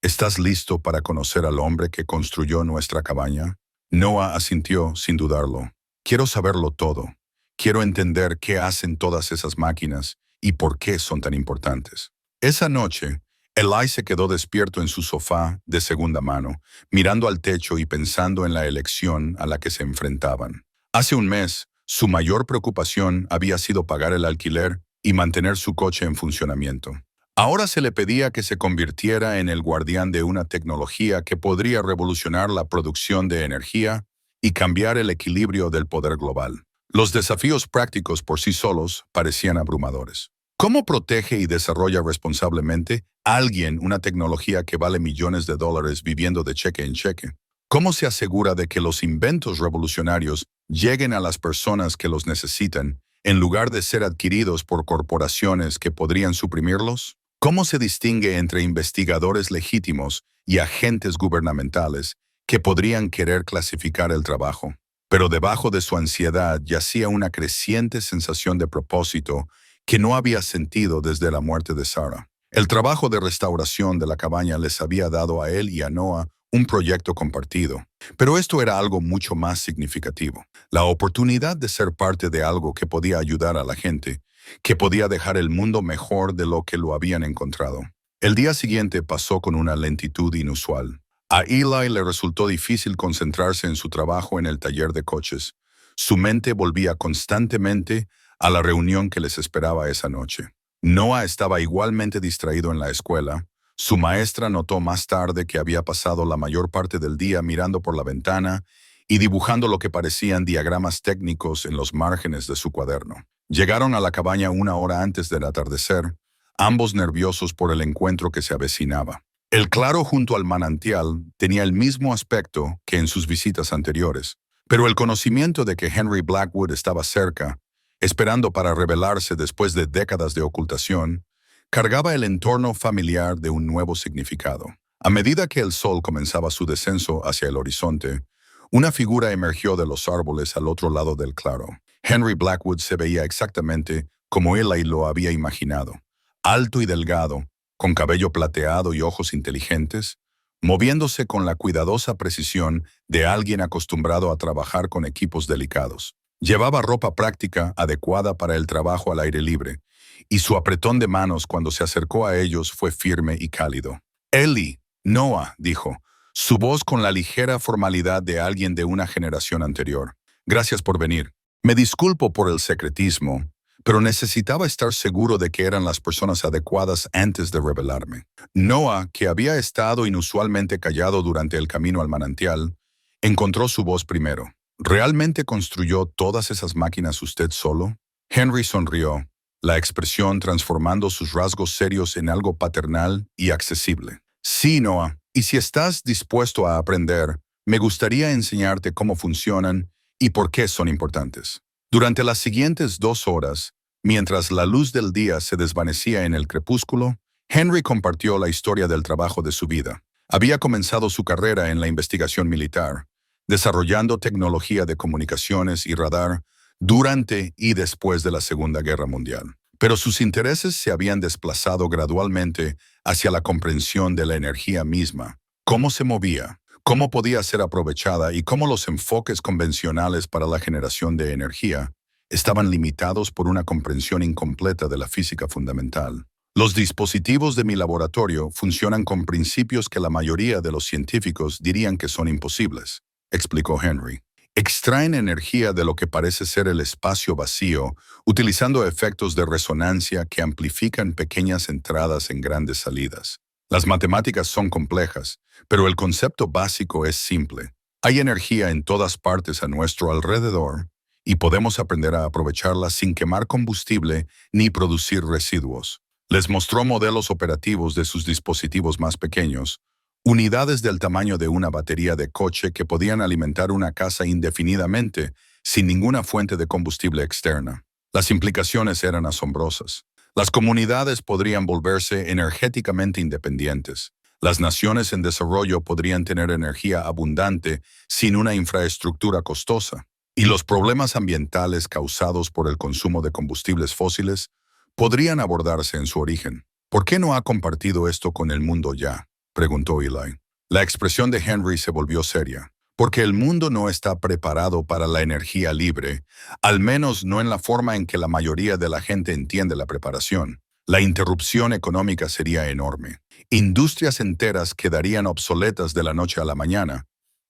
¿Estás listo para conocer al hombre que construyó nuestra cabaña? Noah asintió sin dudarlo. Quiero saberlo todo. Quiero entender qué hacen todas esas máquinas y por qué son tan importantes. Esa noche, Eli se quedó despierto en su sofá de segunda mano, mirando al techo y pensando en la elección a la que se enfrentaban. Hace un mes, su mayor preocupación había sido pagar el alquiler y mantener su coche en funcionamiento. Ahora se le pedía que se convirtiera en el guardián de una tecnología que podría revolucionar la producción de energía y cambiar el equilibrio del poder global. Los desafíos prácticos por sí solos parecían abrumadores. ¿Cómo protege y desarrolla responsablemente alguien una tecnología que vale millones de dólares viviendo de cheque en cheque? ¿Cómo se asegura de que los inventos revolucionarios lleguen a las personas que los necesitan, en lugar de ser adquiridos por corporaciones que podrían suprimirlos? ¿Cómo se distingue entre investigadores legítimos y agentes gubernamentales que podrían querer clasificar el trabajo? Pero debajo de su ansiedad yacía una creciente sensación de propósito que no había sentido desde la muerte de Sarah. El trabajo de restauración de la cabaña les había dado a él y a Noah un proyecto compartido. Pero esto era algo mucho más significativo. La oportunidad de ser parte de algo que podía ayudar a la gente, que podía dejar el mundo mejor de lo que lo habían encontrado. El día siguiente pasó con una lentitud inusual. A Eli le resultó difícil concentrarse en su trabajo en el taller de coches. Su mente volvía constantemente a la reunión que les esperaba esa noche. Noah estaba igualmente distraído en la escuela. Su maestra notó más tarde que había pasado la mayor parte del día mirando por la ventana y dibujando lo que parecían diagramas técnicos en los márgenes de su cuaderno. Llegaron a la cabaña 1 hora antes del atardecer, ambos nerviosos por el encuentro que se avecinaba. El claro junto al manantial tenía el mismo aspecto que en sus visitas anteriores, pero el conocimiento de que Henry Blackwood estaba cerca, esperando para revelarse después de décadas de ocultación, cargaba el entorno familiar de un nuevo significado. A medida que el sol comenzaba su descenso hacia el horizonte, una figura emergió de los árboles al otro lado del claro. Henry Blackwood se veía exactamente como Eli lo había imaginado, alto y delgado, con cabello plateado y ojos inteligentes, moviéndose con la cuidadosa precisión de alguien acostumbrado a trabajar con equipos delicados. Llevaba ropa práctica adecuada para el trabajo al aire libre, y su apretón de manos cuando se acercó a ellos fue firme y cálido. Ellie, Noah, dijo, su voz con la ligera formalidad de alguien de una generación anterior. Gracias por venir. Me disculpo por el secretismo, pero necesitaba estar seguro de que eran las personas adecuadas antes de revelarme. Noah, que había estado inusualmente callado durante el camino al manantial, encontró su voz primero. ¿Realmente construyó todas esas máquinas usted solo? Henry sonrió, la expresión transformando sus rasgos serios en algo paternal y accesible. Sí, Noah, y si estás dispuesto a aprender, me gustaría enseñarte cómo funcionan y por qué son importantes. Durante las siguientes 2 horas, mientras la luz del día se desvanecía en el crepúsculo, Henry compartió la historia del trabajo de su vida. Había comenzado su carrera en la investigación militar, desarrollando tecnología de comunicaciones y radar durante y después de la Segunda Guerra Mundial. Pero sus intereses se habían desplazado gradualmente hacia la comprensión de la energía misma, cómo se movía, cómo podía ser aprovechada y cómo los enfoques convencionales para la generación de energía estaban limitados por una comprensión incompleta de la física fundamental. Los dispositivos de mi laboratorio funcionan con principios que la mayoría de los científicos dirían que son imposibles, explicó Henry. Extraen energía de lo que parece ser el espacio vacío, utilizando efectos de resonancia que amplifican pequeñas entradas en grandes salidas. Las matemáticas son complejas, pero el concepto básico es simple. Hay energía en todas partes a nuestro alrededor y podemos aprender a aprovecharla sin quemar combustible ni producir residuos. Les mostró modelos operativos de sus dispositivos más pequeños, unidades del tamaño de una batería de coche que podían alimentar una casa indefinidamente sin ninguna fuente de combustible externa. Las implicaciones eran asombrosas. Las comunidades podrían volverse energéticamente independientes. Las naciones en desarrollo podrían tener energía abundante sin una infraestructura costosa. Y los problemas ambientales causados por el consumo de combustibles fósiles podrían abordarse en su origen. ¿Por qué no ha compartido esto con el mundo ya?, preguntó Eli. La expresión de Henry se volvió seria. Porque el mundo no está preparado para la energía libre, al menos no en la forma en que la mayoría de la gente entiende la preparación. La interrupción económica sería enorme. Industrias enteras quedarían obsoletas de la noche a la mañana.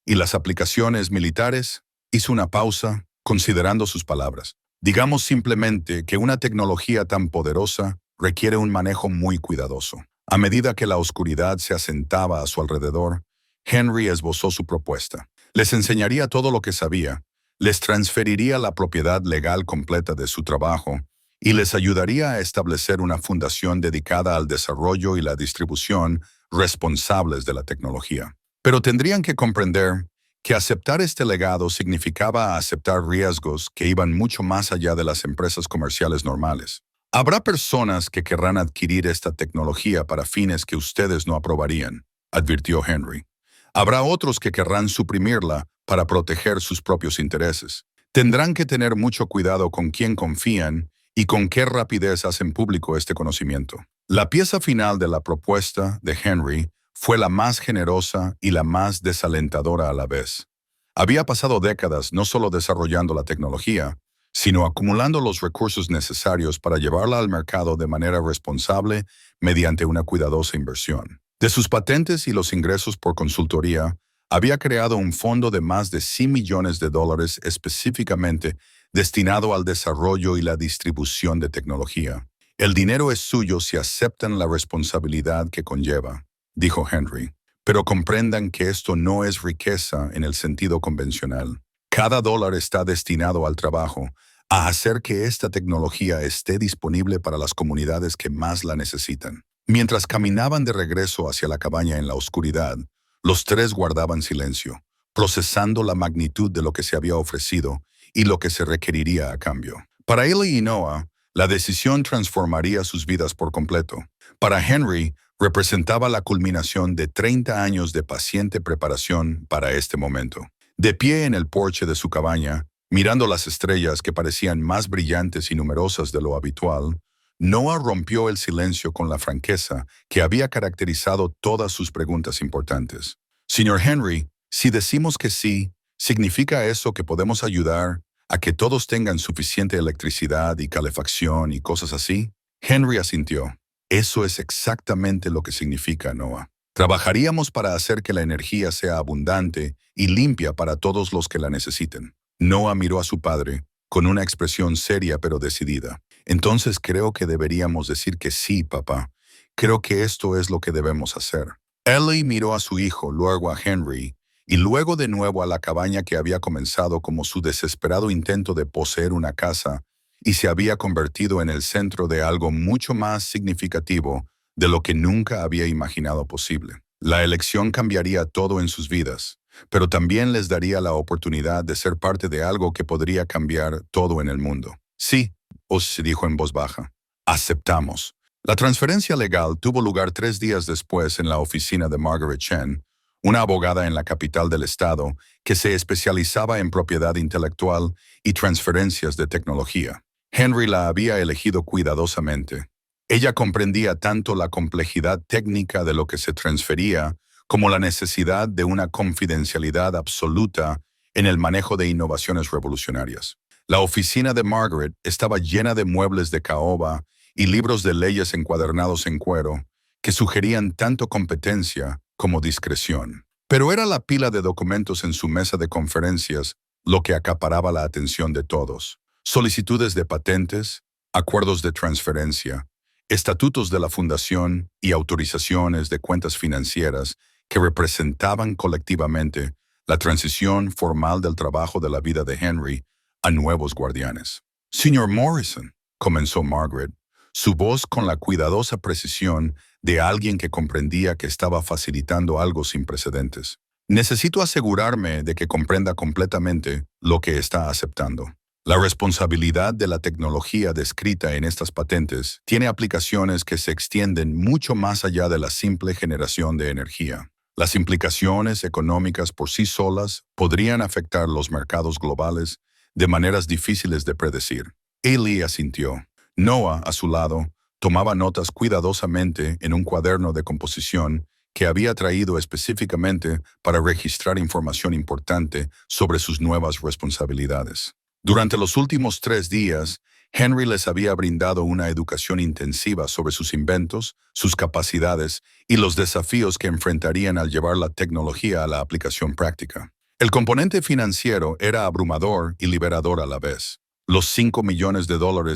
Y las aplicaciones militares, hizo una pausa, considerando sus palabras. Digamos simplemente que una tecnología tan poderosa requiere un manejo muy cuidadoso. A medida que la oscuridad se asentaba a su alrededor, Henry esbozó su propuesta. Les enseñaría todo lo que sabía, les transferiría la propiedad legal completa de su trabajo y les ayudaría a establecer una fundación dedicada al desarrollo y la distribución responsables de la tecnología. Pero tendrían que comprender que aceptar este legado significaba aceptar riesgos que iban mucho más allá de las empresas comerciales normales. Habrá personas que querrán adquirir esta tecnología para fines que ustedes no aprobarían, advirtió Henry. Habrá otros que querrán suprimirla para proteger sus propios intereses. Tendrán que tener mucho cuidado con quién confían y con qué rapidez hacen público este conocimiento. La pieza final de la propuesta de Henry fue la más generosa y la más desalentadora a la vez. Había pasado décadas no solo desarrollando la tecnología, sino acumulando los recursos necesarios para llevarla al mercado de manera responsable mediante una cuidadosa inversión. De sus patentes y los ingresos por consultoría, había creado un fondo de más de $100 millones específicamente destinado al desarrollo y la distribución de tecnología. El dinero es suyo si aceptan la responsabilidad que conlleva, dijo Henry. Pero comprendan que esto no es riqueza en el sentido convencional. Cada dólar está destinado al trabajo, a hacer que esta tecnología esté disponible para las comunidades que más la necesitan. Mientras caminaban de regreso hacia la cabaña en la oscuridad, los tres guardaban silencio, procesando la magnitud de lo que se había ofrecido y lo que se requeriría a cambio. Para Eli y Noah, la decisión transformaría sus vidas por completo. Para Henry, representaba la culminación de 30 años de paciente preparación para este momento. De pie en el porche de su cabaña, mirando las estrellas que parecían más brillantes y numerosas de lo habitual, Noah rompió el silencio con la franqueza que había caracterizado todas sus preguntas importantes. Señor Henry, si decimos que sí, ¿significa eso que podemos ayudar ¿A que todos tengan suficiente electricidad y calefacción y cosas así? Henry asintió. Eso es exactamente lo que significa, Noah. Trabajaríamos para hacer que la energía sea abundante y limpia para todos los que la necesiten. Noah miró a su padre, con una expresión seria pero decidida. Entonces creo que deberíamos decir que sí, papá. Creo que esto es lo que debemos hacer. Ellie miró a su hijo, luego a Henry, y luego de nuevo a la cabaña que había comenzado como su desesperado intento de poseer una casa y se había convertido en el centro de algo mucho más significativo de lo que nunca había imaginado posible. La elección cambiaría todo en sus vidas, pero también les daría la oportunidad de ser parte de algo que podría cambiar todo en el mundo. Sí, os dijo en voz baja. Aceptamos. La transferencia legal tuvo lugar 3 días después en la oficina de Margaret Chen, una abogada en la capital del estado que se especializaba en propiedad intelectual y transferencias de tecnología. Henry la había elegido cuidadosamente. Ella comprendía tanto la complejidad técnica de lo que se transfería como la necesidad de una confidencialidad absoluta en el manejo de innovaciones revolucionarias. La oficina de Margaret estaba llena de muebles de caoba y libros de leyes encuadernados en cuero que sugerían tanto competencia como discreción. Pero era la pila de documentos en su mesa de conferencias lo que acaparaba la atención de todos. Solicitudes de patentes, acuerdos de transferencia, estatutos de la fundación y autorizaciones de cuentas financieras que representaban colectivamente la transición formal del trabajo de la vida de Henry a nuevos guardianes. Señor Morrison, comenzó Margaret, su voz con la cuidadosa precisión de alguien que comprendía que estaba facilitando algo sin precedentes. Necesito asegurarme de que comprenda completamente lo que está aceptando. La responsabilidad de la tecnología descrita en estas patentes tiene aplicaciones que se extienden mucho más allá de la simple generación de energía. Las implicaciones económicas por sí solas podrían afectar los mercados globales de maneras difíciles de predecir. Ellie asintió. Noah, a su lado, tomaba notas cuidadosamente en un cuaderno de composición que había traído específicamente para registrar información importante sobre sus nuevas responsabilidades. Durante los últimos 3 días, Henry les había brindado una educación intensiva sobre sus inventos, sus capacidades y los desafíos que enfrentarían al llevar la tecnología a la aplicación práctica. El componente financiero era abrumador y liberador a la vez. Los $5 millones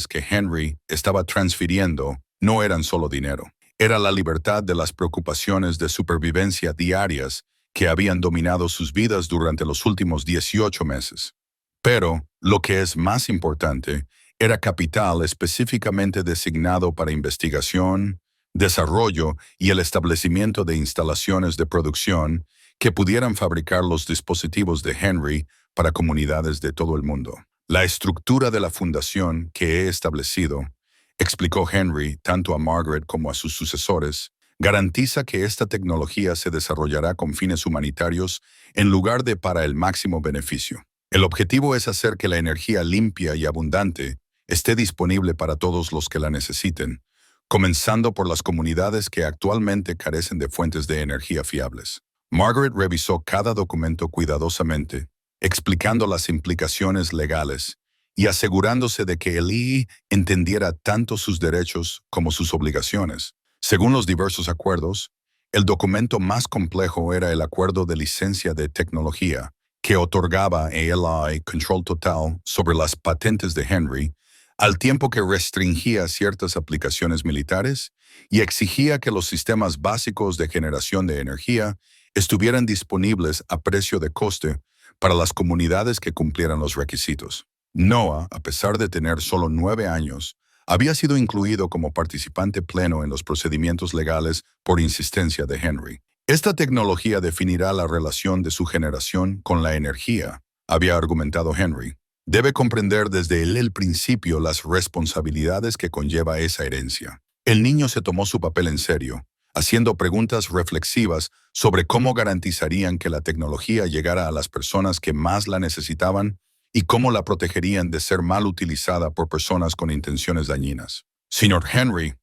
que Henry estaba transfiriendo no eran solo dinero. Era la libertad de las preocupaciones de supervivencia diarias que habían dominado sus vidas durante los últimos 18 meses. Pero, lo que es más importante, era capital específicamente designado para investigación, desarrollo y el establecimiento de instalaciones de producción que pudieran fabricar los dispositivos de Henry para comunidades de todo el mundo. La estructura de la fundación que he establecido, explicó Henry tanto a Margaret como a sus sucesores, garantiza que esta tecnología se desarrollará con fines humanitarios en lugar de para el máximo beneficio. El objetivo es hacer que la energía limpia y abundante esté disponible para todos los que la necesiten, comenzando por las comunidades que actualmente carecen de fuentes de energía fiables. Margaret revisó cada documento cuidadosamente, explicando las implicaciones legales y asegurándose de que Ellie entendiera tanto sus derechos como sus obligaciones. Según los diversos acuerdos, el documento más complejo era el acuerdo de licencia de tecnología, que otorgaba a ALI control total sobre las patentes de Henry, al tiempo que restringía ciertas aplicaciones militares y exigía que los sistemas básicos de generación de energía estuvieran disponibles a precio de coste para las comunidades que cumplieran los requisitos. Noah, a pesar de tener solo 9 años, había sido incluido como participante pleno en los procedimientos legales por insistencia de Henry. Esta tecnología definirá la relación de su generación con la energía, había argumentado Henry. Debe comprender desde el principio las responsabilidades que conlleva esa herencia. El niño se tomó su papel en serio, haciendo preguntas reflexivas sobre cómo garantizarían que la tecnología llegara a las personas que más la necesitaban y cómo la protegerían de ser mal utilizada por personas con intenciones dañinas. Señor Henry,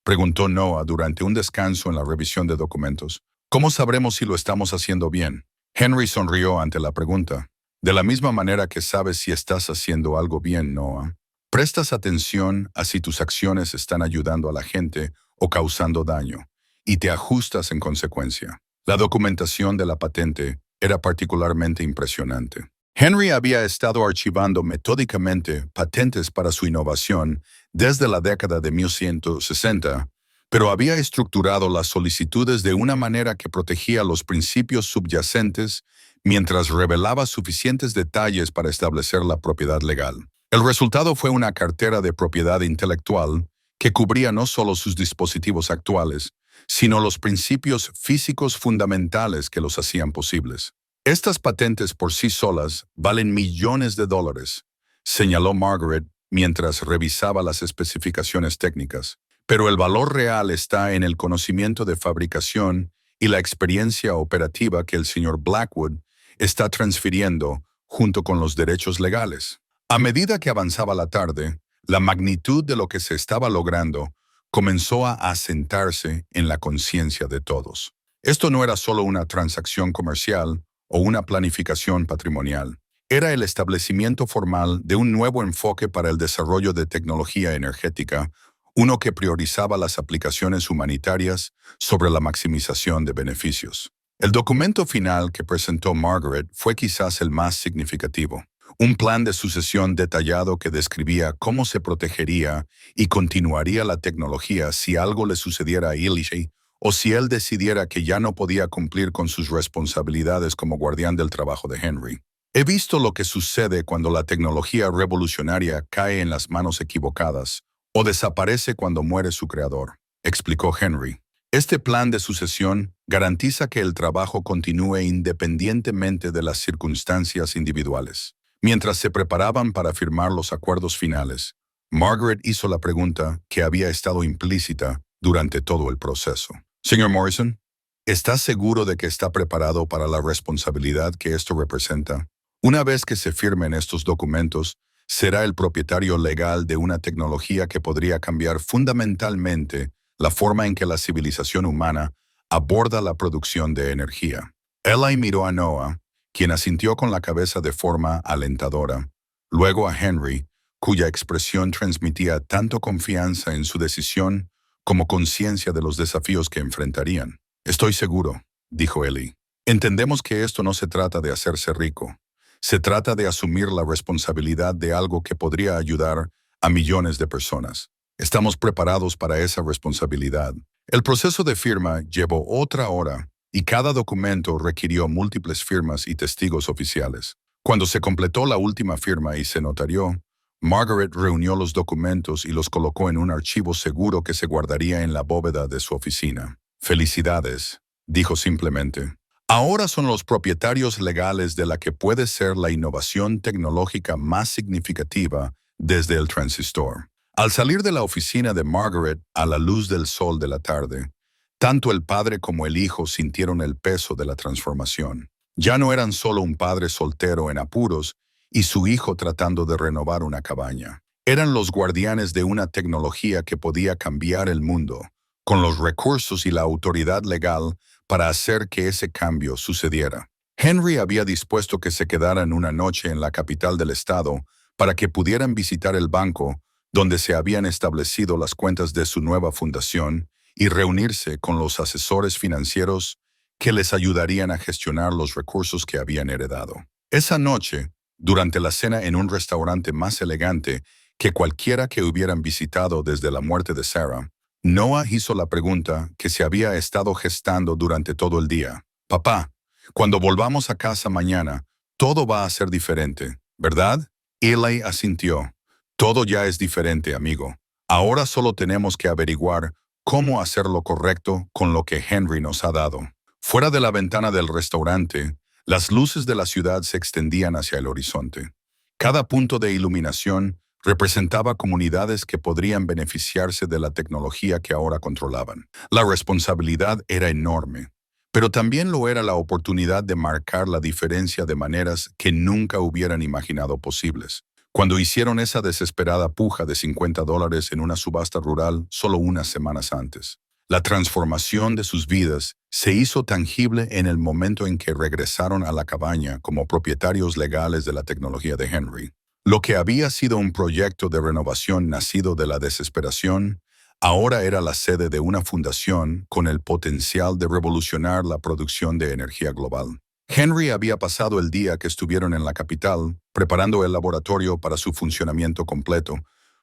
preguntó Noah durante un descanso en la revisión de documentos, ¿cómo sabremos si lo estamos haciendo bien? Henry sonrió ante la pregunta. De la misma manera que sabes si estás haciendo algo bien, Noah, prestas atención a si tus acciones están ayudando a la gente o causando daño, y te ajustas en consecuencia. La documentación de la patente era particularmente impresionante. Henry había estado archivando metódicamente patentes para su innovación desde la década de 1160, pero había estructurado las solicitudes de una manera que protegía los principios subyacentes mientras revelaba suficientes detalles para establecer la propiedad legal. El resultado fue una cartera de propiedad intelectual que cubría no solo sus dispositivos actuales, sino los principios físicos fundamentales que los hacían posibles. Estas patentes por sí solas valen millones de dólares, señaló Margaret mientras revisaba las especificaciones técnicas. Pero el valor real está en el conocimiento de fabricación y la experiencia operativa que el señor Blackwood está transfiriendo junto con los derechos legales. A medida que avanzaba la tarde, la magnitud de lo que se estaba logrando comenzó a asentarse en la conciencia de todos. Esto no era solo una transacción comercial o una planificación patrimonial. Era el establecimiento formal de un nuevo enfoque para el desarrollo de tecnología energética, uno que priorizaba las aplicaciones humanitarias sobre la maximización de beneficios. El documento final que presentó Margaret fue quizás el más significativo. Un plan de sucesión detallado que describía cómo se protegería y continuaría la tecnología si algo le sucediera a Elijah o si él decidiera que ya no podía cumplir con sus responsabilidades como guardián del trabajo de Henry. He visto lo que sucede cuando la tecnología revolucionaria cae en las manos equivocadas o desaparece cuando muere su creador, explicó Henry. Este plan de sucesión garantiza que el trabajo continúe independientemente de las circunstancias individuales. Mientras se preparaban para firmar los acuerdos finales, Margaret hizo la pregunta que había estado implícita durante todo el proceso. Señor Morrison, ¿estás seguro de que está preparado para la responsabilidad que esto representa? Una vez que se firmen estos documentos, será el propietario legal de una tecnología que podría cambiar fundamentalmente la forma en que la civilización humana aborda la producción de energía. Eli miró a Noah, quien asintió con la cabeza de forma alentadora, luego a Henry, cuya expresión transmitía tanto confianza en su decisión como conciencia de los desafíos que enfrentarían. Estoy seguro, dijo Eli. Entendemos que esto no se trata de hacerse rico. Se trata de asumir la responsabilidad de algo que podría ayudar a millones de personas. Estamos preparados para esa responsabilidad. El proceso de firma llevó otra hora y cada documento requirió múltiples firmas y testigos oficiales. Cuando se completó la última firma y se notarió, Margaret reunió los documentos y los colocó en un archivo seguro que se guardaría en la bóveda de su oficina. Felicidades, dijo simplemente. Ahora son los propietarios legales de la que puede ser la innovación tecnológica más significativa desde el transistor. Al salir de la oficina de Margaret a la luz del sol de la tarde, tanto el padre como el hijo sintieron el peso de la transformación. Ya no eran solo un padre soltero en apuros y su hijo tratando de renovar una cabaña. Eran los guardianes de una tecnología que podía cambiar el mundo, con los recursos y la autoridad legal para hacer que ese cambio sucediera. Henry había dispuesto que se quedaran una noche en la capital del estado para que pudieran visitar el banco donde se habían establecido las cuentas de su nueva fundación y reunirse con los asesores financieros que les ayudarían a gestionar los recursos que habían heredado. Esa noche, durante la cena en un restaurante más elegante que cualquiera que hubieran visitado desde la muerte de Sarah, Noah hizo la pregunta que se había estado gestando durante todo el día. Papá, cuando volvamos a casa mañana, todo va a ser diferente, ¿verdad? Eli asintió. Todo ya es diferente, amigo. Ahora solo tenemos que averiguar cómo hacer lo correcto con lo que Henry nos ha dado. Fuera de la ventana del restaurante, las luces de la ciudad se extendían hacia el horizonte. Cada punto de iluminación representaba comunidades que podrían beneficiarse de la tecnología que ahora controlaban. La responsabilidad era enorme, pero también lo era la oportunidad de marcar la diferencia de maneras que nunca hubieran imaginado posibles. Cuando hicieron esa desesperada puja de $50 en una subasta rural solo unas semanas antes. La transformación de sus vidas se hizo tangible en el momento en que regresaron a la cabaña como propietarios legales de la tecnología de Henry. Lo que había sido un proyecto de renovación nacido de la desesperación, ahora era la sede de una fundación con el potencial de revolucionar la producción de energía global. Henry había pasado el día que estuvieron en la capital, preparando el laboratorio para su funcionamiento completo,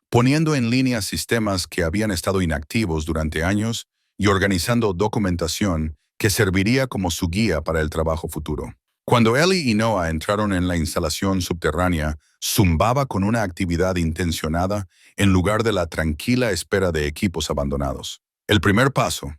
poniendo en línea sistemas que habían estado inactivos durante años y organizando documentación que serviría como su guía para el trabajo futuro. Cuando Ellie y Noah entraron en la instalación subterránea, zumbaba con una actividad intencionada en lugar de la tranquila espera de equipos abandonados. El primer paso,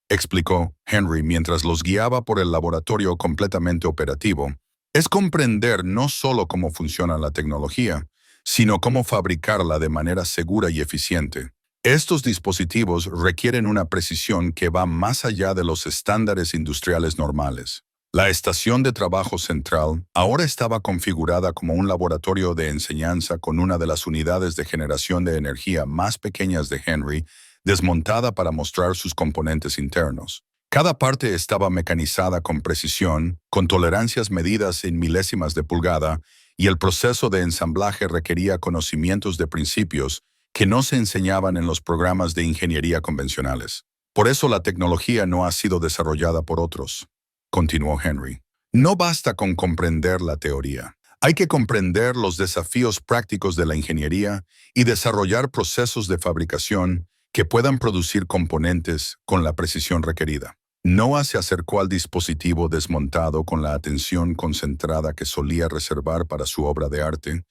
explicó Henry mientras los guiaba por el laboratorio completamente operativo, es comprender no solo cómo funciona la tecnología, sino cómo fabricarla de manera segura y eficiente. Estos dispositivos requieren una precisión que va más allá de los estándares industriales normales. La estación de trabajo central ahora estaba configurada como un laboratorio de enseñanza con una de las unidades de generación de energía más pequeñas de Henry desmontada para mostrar sus componentes internos. Cada parte estaba mecanizada con precisión, con tolerancias medidas en milésimas de pulgada, y el proceso de ensamblaje requería conocimientos de principios que no se enseñaban en los programas de ingeniería convencionales. Por eso la tecnología no ha sido desarrollada por otros, continuó Henry. No basta con comprender la teoría. Hay que comprender los desafíos prácticos de la ingeniería y desarrollar procesos de fabricación que puedan producir componentes con la precisión requerida. Noah se acercó al dispositivo desmontado con la atención concentrada que solía reservar para su obra de arte,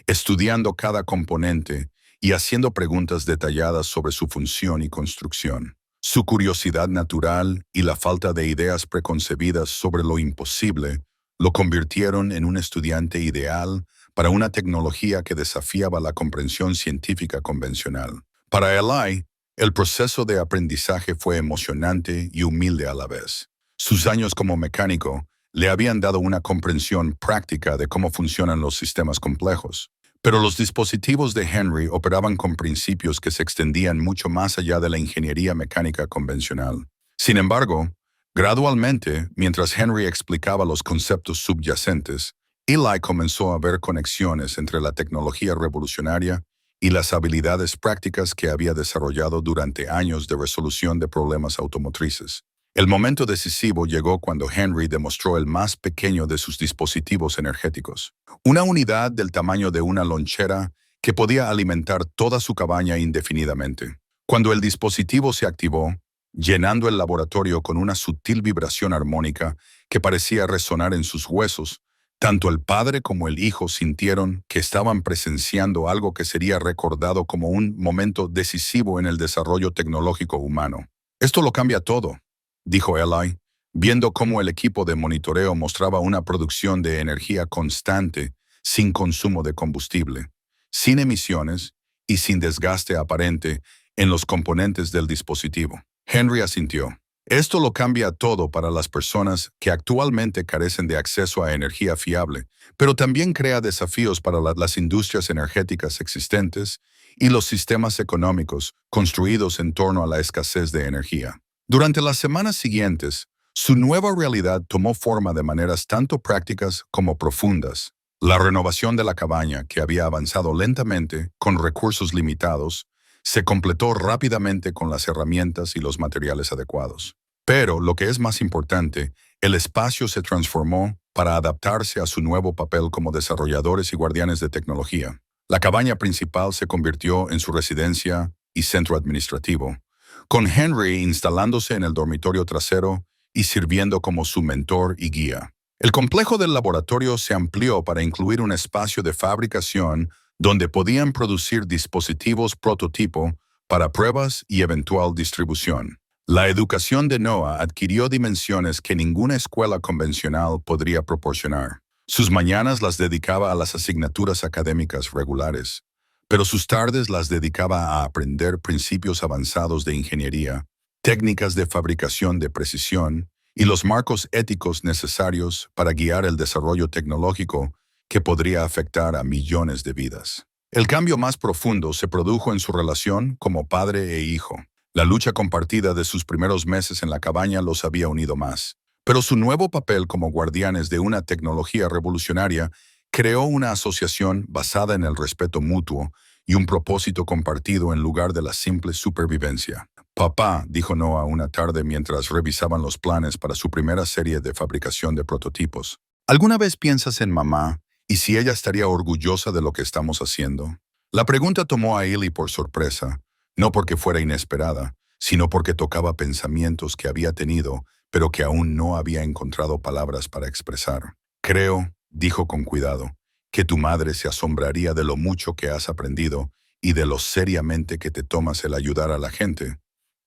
estudiando cada componente y haciendo preguntas detalladas sobre su función y construcción. Su curiosidad natural y la falta de ideas preconcebidas sobre lo imposible lo convirtieron en un estudiante ideal para una tecnología que desafiaba la comprensión científica convencional. Para Eli, el proceso de aprendizaje fue emocionante y humilde a la vez. Sus años como mecánico le habían dado una comprensión práctica de cómo funcionan los sistemas complejos. Pero los dispositivos de Henry operaban con principios que se extendían mucho más allá de la ingeniería mecánica convencional. Sin embargo, gradualmente, mientras Henry explicaba los conceptos subyacentes, Eli comenzó a ver conexiones entre la tecnología revolucionaria y las habilidades prácticas que había desarrollado durante años de resolución de problemas automotrices. El momento decisivo llegó cuando Henry demostró el más pequeño de sus dispositivos energéticos. Una unidad del tamaño de una lonchera que podía alimentar toda su cabaña indefinidamente. Cuando el dispositivo se activó, llenando el laboratorio con una sutil vibración armónica que parecía resonar en sus huesos, tanto el padre como el hijo sintieron que estaban presenciando algo que sería recordado como un momento decisivo en el desarrollo tecnológico humano. «Esto lo cambia todo», dijo Eli, viendo cómo el equipo de monitoreo mostraba una producción de energía constante, sin consumo de combustible, sin emisiones y sin desgaste aparente en los componentes del dispositivo. Henry asintió. Esto lo cambia todo para las personas que actualmente carecen de acceso a energía fiable, pero también crea desafíos para las industrias energéticas existentes y los sistemas económicos construidos en torno a la escasez de energía. Durante las semanas siguientes, su nueva realidad tomó forma de maneras tanto prácticas como profundas. La renovación de la cabaña, que había avanzado lentamente, con recursos limitados, se completó rápidamente con las herramientas y los materiales adecuados. Pero, lo que es más importante, el espacio se transformó para adaptarse a su nuevo papel como desarrolladores y guardianes de tecnología. La cabaña principal se convirtió en su residencia y centro administrativo, con Henry instalándose en el dormitorio trasero y sirviendo como su mentor y guía. El complejo del laboratorio se amplió para incluir un espacio de fabricación donde podían producir dispositivos prototipo para pruebas y eventual distribución. La educación de Noah adquirió dimensiones que ninguna escuela convencional podría proporcionar. Sus mañanas las dedicaba a las asignaturas académicas regulares, pero sus tardes las dedicaba a aprender principios avanzados de ingeniería, técnicas de fabricación de precisión y los marcos éticos necesarios para guiar el desarrollo tecnológico que podría afectar a millones de vidas. El cambio más profundo se produjo en su relación como padre e hijo. La lucha compartida de sus primeros meses en la cabaña los había unido más. Pero su nuevo papel como guardianes de una tecnología revolucionaria creó una asociación basada en el respeto mutuo y un propósito compartido en lugar de la simple supervivencia. Papá, dijo Noah una tarde mientras revisaban los planes para su primera serie de fabricación de prototipos. ¿Alguna vez piensas en mamá y si ella estaría orgullosa de lo que estamos haciendo? La pregunta tomó a Ellie por sorpresa, no porque fuera inesperada, sino porque tocaba pensamientos que había tenido, pero que aún no había encontrado palabras para expresar. Creo, dijo con cuidado, que tu madre se asombraría de lo mucho que has aprendido y de lo seriamente que te tomas el ayudar a la gente.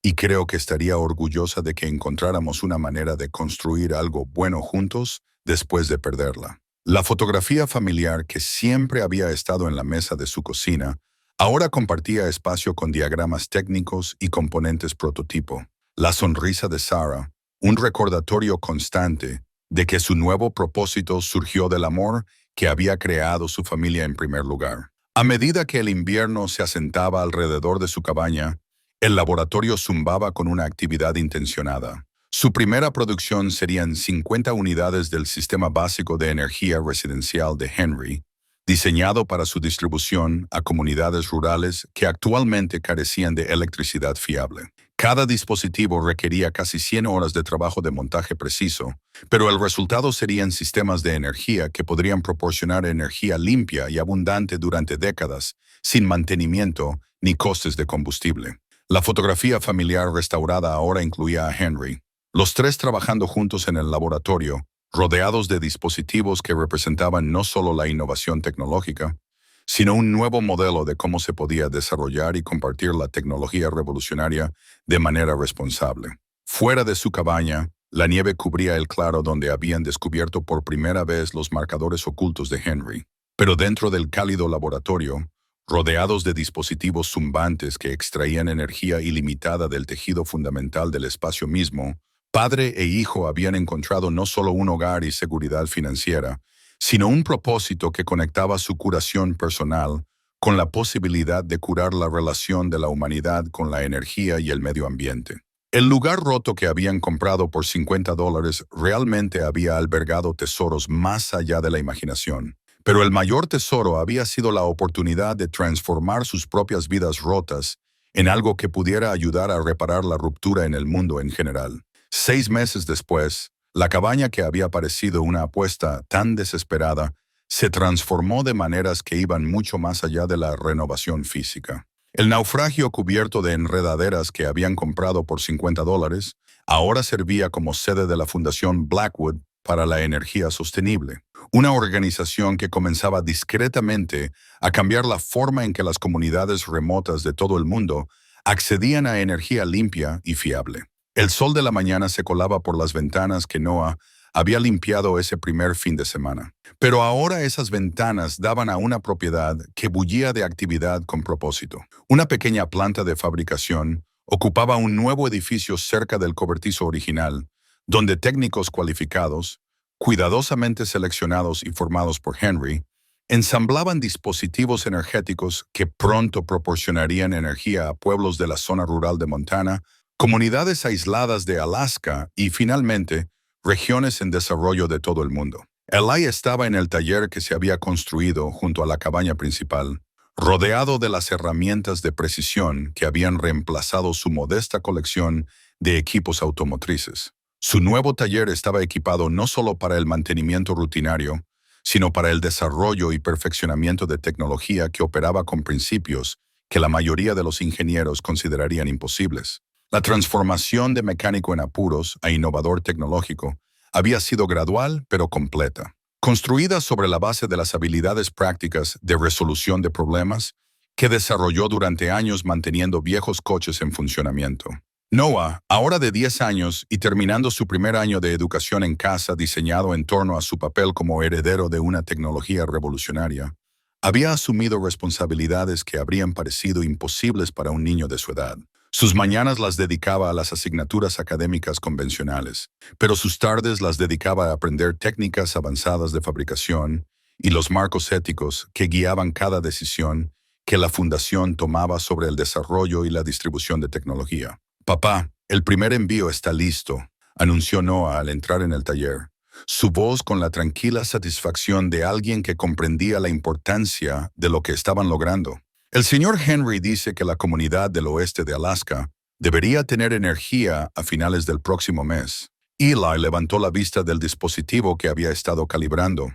Y creo que estaría orgullosa de que encontráramos una manera de construir algo bueno juntos después de perderla. La fotografía familiar que siempre había estado en la mesa de su cocina, ahora compartía espacio con diagramas técnicos y componentes prototipo. La sonrisa de Sarah, un recordatorio constante de que su nuevo propósito surgió del amor que había creado su familia en primer lugar. A medida que el invierno se asentaba alrededor de su cabaña, el laboratorio zumbaba con una actividad intencionada. Su primera producción serían 50 unidades del sistema básico de energía residencial de Henry, diseñado para su distribución a comunidades rurales que actualmente carecían de electricidad fiable. Cada dispositivo requería casi 100 horas de trabajo de montaje preciso, pero el resultado serían sistemas de energía que podrían proporcionar energía limpia y abundante durante décadas, sin mantenimiento ni costes de combustible. La fotografía familiar restaurada ahora incluía a Henry, los tres trabajando juntos en el laboratorio, rodeados de dispositivos que representaban no solo la innovación tecnológica, sino un nuevo modelo de cómo se podía desarrollar y compartir la tecnología revolucionaria de manera responsable. Fuera de su cabaña, la nieve cubría el claro donde habían descubierto por primera vez los marcadores ocultos de Henry. Pero dentro del cálido laboratorio, rodeados de dispositivos zumbantes que extraían energía ilimitada del tejido fundamental del espacio mismo, padre e hijo habían encontrado no solo un hogar y seguridad financiera, sino un propósito que conectaba su curación personal con la posibilidad de curar la relación de la humanidad con la energía y el medio ambiente. El lugar roto que habían comprado por $50 realmente había albergado tesoros más allá de la imaginación. Pero el mayor tesoro había sido la oportunidad de transformar sus propias vidas rotas en algo que pudiera ayudar a reparar la ruptura en el mundo en general. 6 meses después, la cabaña que había parecido una apuesta tan desesperada se transformó de maneras que iban mucho más allá de la renovación física. El naufragio cubierto de enredaderas que habían comprado por $50 ahora servía como sede de la Fundación Blackwood para la Energía Sostenible, una organización que comenzaba discretamente a cambiar la forma en que las comunidades remotas de todo el mundo accedían a energía limpia y fiable. El sol de la mañana se colaba por las ventanas que Noah había limpiado ese primer fin de semana. Pero ahora esas ventanas daban a una propiedad que bullía de actividad con propósito. Una pequeña planta de fabricación ocupaba un nuevo edificio cerca del cobertizo original, donde técnicos cualificados, cuidadosamente seleccionados y formados por Henry, ensamblaban dispositivos energéticos que pronto proporcionarían energía a pueblos de la zona rural de Montana, comunidades aisladas de Alaska y, finalmente, regiones en desarrollo de todo el mundo. Eli estaba en el taller que se había construido junto a la cabaña principal, rodeado de las herramientas de precisión que habían reemplazado su modesta colección de equipos automotrices. Su nuevo taller estaba equipado no solo para el mantenimiento rutinario, sino para el desarrollo y perfeccionamiento de tecnología que operaba con principios que la mayoría de los ingenieros considerarían imposibles. La transformación de mecánico en apuros a innovador tecnológico había sido gradual pero completa, construida sobre la base de las habilidades prácticas de resolución de problemas que desarrolló durante años manteniendo viejos coches en funcionamiento. Noah, ahora de 10 años y terminando su primer año de educación en casa diseñado en torno a su papel como heredero de una tecnología revolucionaria, había asumido responsabilidades que habrían parecido imposibles para un niño de su edad. Sus mañanas las dedicaba a las asignaturas académicas convencionales, pero sus tardes las dedicaba a aprender técnicas avanzadas de fabricación y los marcos éticos que guiaban cada decisión que la fundación tomaba sobre el desarrollo y la distribución de tecnología. «Papá, el primer envío está listo», anunció Noah al entrar en el taller, su voz con la tranquila satisfacción de alguien que comprendía la importancia de lo que estaban logrando. «El señor Henry dice que la comunidad del oeste de Alaska debería tener energía a finales del próximo mes». Eli levantó la vista del dispositivo que había estado calibrando,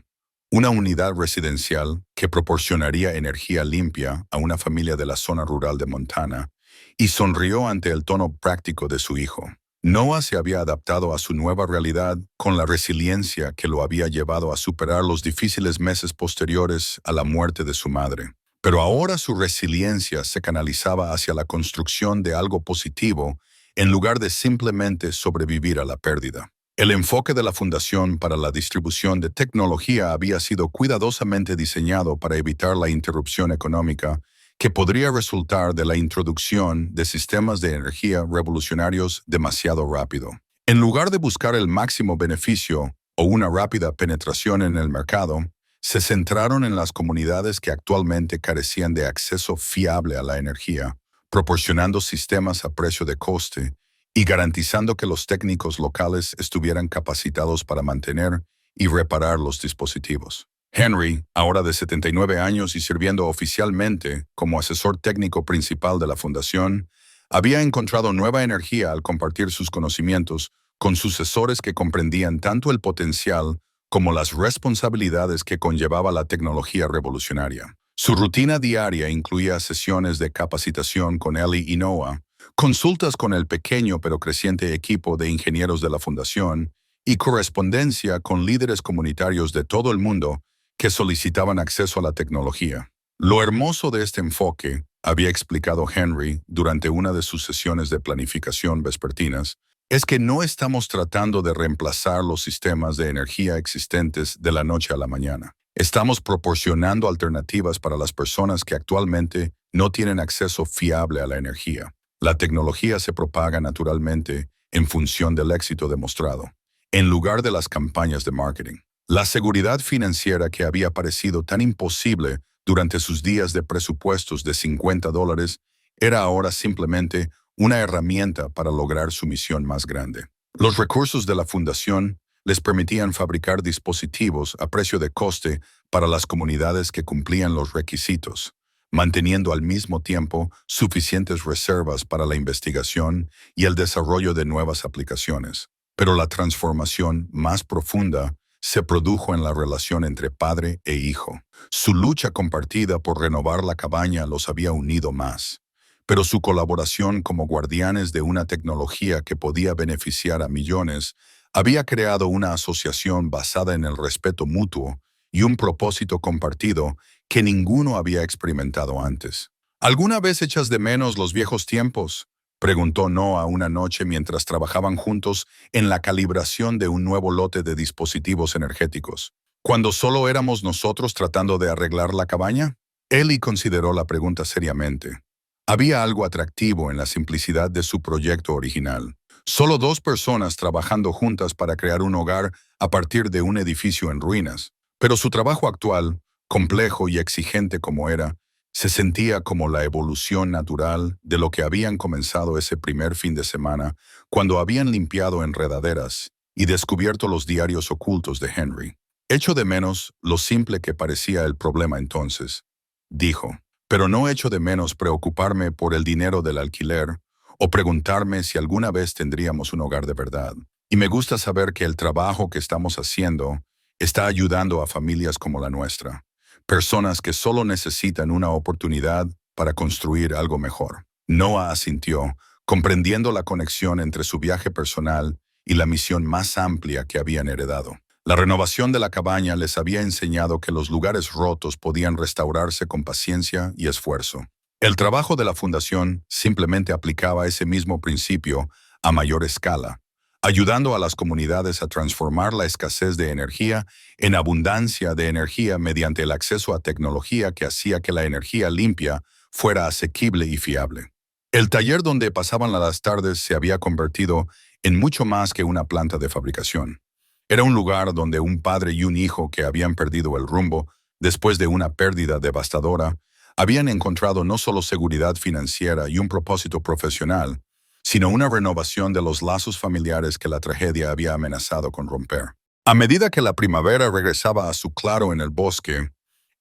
una unidad residencial que proporcionaría energía limpia a una familia de la zona rural de Montana, y sonrió ante el tono práctico de su hijo. Noah se había adaptado a su nueva realidad con la resiliencia que lo había llevado a superar los difíciles meses posteriores a la muerte de su madre. Pero ahora su resiliencia se canalizaba hacia la construcción de algo positivo en lugar de simplemente sobrevivir a la pérdida. El enfoque de la Fundación para la Distribución de Tecnología había sido cuidadosamente diseñado para evitar la interrupción económica que podría resultar de la introducción de sistemas de energía revolucionarios demasiado rápido. En lugar de buscar el máximo beneficio o una rápida penetración en el mercado, se centraron en las comunidades que actualmente carecían de acceso fiable a la energía, proporcionando sistemas a precio de coste y garantizando que los técnicos locales estuvieran capacitados para mantener y reparar los dispositivos. Henry, ahora de 79 años y sirviendo oficialmente como asesor técnico principal de la Fundación, había encontrado nueva energía al compartir sus conocimientos con sucesores que comprendían tanto el potencial como las responsabilidades que conllevaba la tecnología revolucionaria. Su rutina diaria incluía sesiones de capacitación con Eli y Noah, consultas con el pequeño pero creciente equipo de ingenieros de la Fundación y correspondencia con líderes comunitarios de todo el mundo que solicitaban acceso a la tecnología. Lo hermoso de este enfoque, había explicado Henry durante una de sus sesiones de planificación vespertinas, es que no estamos tratando de reemplazar los sistemas de energía existentes de la noche a la mañana. Estamos proporcionando alternativas para las personas que actualmente no tienen acceso fiable a la energía. La tecnología se propaga naturalmente en función del éxito demostrado, en lugar de las campañas de marketing. La seguridad financiera que había parecido tan imposible durante sus días de presupuestos de $50 era ahora simplemente una herramienta para lograr su misión más grande. Los recursos de la Fundación les permitían fabricar dispositivos a precio de coste para las comunidades que cumplían los requisitos, manteniendo al mismo tiempo suficientes reservas para la investigación y el desarrollo de nuevas aplicaciones. Pero la transformación más profunda se produjo en la relación entre padre e hijo. Su lucha compartida por renovar la cabaña los había unido más, pero su colaboración como guardianes de una tecnología que podía beneficiar a millones había creado una asociación basada en el respeto mutuo y un propósito compartido que ninguno había experimentado antes. ¿Alguna vez echas de menos los viejos tiempos?, preguntó Noah una noche mientras trabajaban juntos en la calibración de un nuevo lote de dispositivos energéticos. ¿Cuando solo éramos nosotros tratando de arreglar la cabaña? Eli consideró la pregunta seriamente. Había algo atractivo en la simplicidad de su proyecto original. Solo 2 personas trabajando juntas para crear un hogar a partir de un edificio en ruinas. Pero su trabajo actual, complejo y exigente como era, se sentía como la evolución natural de lo que habían comenzado ese primer fin de semana cuando habían limpiado enredaderas y descubierto los diarios ocultos de Henry. Echo de menos lo simple que parecía el problema entonces, dijo, pero no echo de menos preocuparme por el dinero del alquiler o preguntarme si alguna vez tendríamos un hogar de verdad. Y me gusta saber que el trabajo que estamos haciendo está ayudando a familias como la nuestra. Personas que solo necesitan una oportunidad para construir algo mejor. Noah asintió, comprendiendo la conexión entre su viaje personal y la misión más amplia que habían heredado. La renovación de la cabaña les había enseñado que los lugares rotos podían restaurarse con paciencia y esfuerzo. El trabajo de la Fundación simplemente aplicaba ese mismo principio a mayor escala, ayudando a las comunidades a transformar la escasez de energía en abundancia de energía mediante el acceso a tecnología que hacía que la energía limpia fuera asequible y fiable. El taller donde pasaban las tardes se había convertido en mucho más que una planta de fabricación. Era un lugar donde un padre y un hijo que habían perdido el rumbo después de una pérdida devastadora Habían encontrado no solo seguridad financiera y un propósito profesional, sino una renovación de los lazos familiares que la tragedia había amenazado con romper. A medida que la primavera regresaba a su claro en el bosque,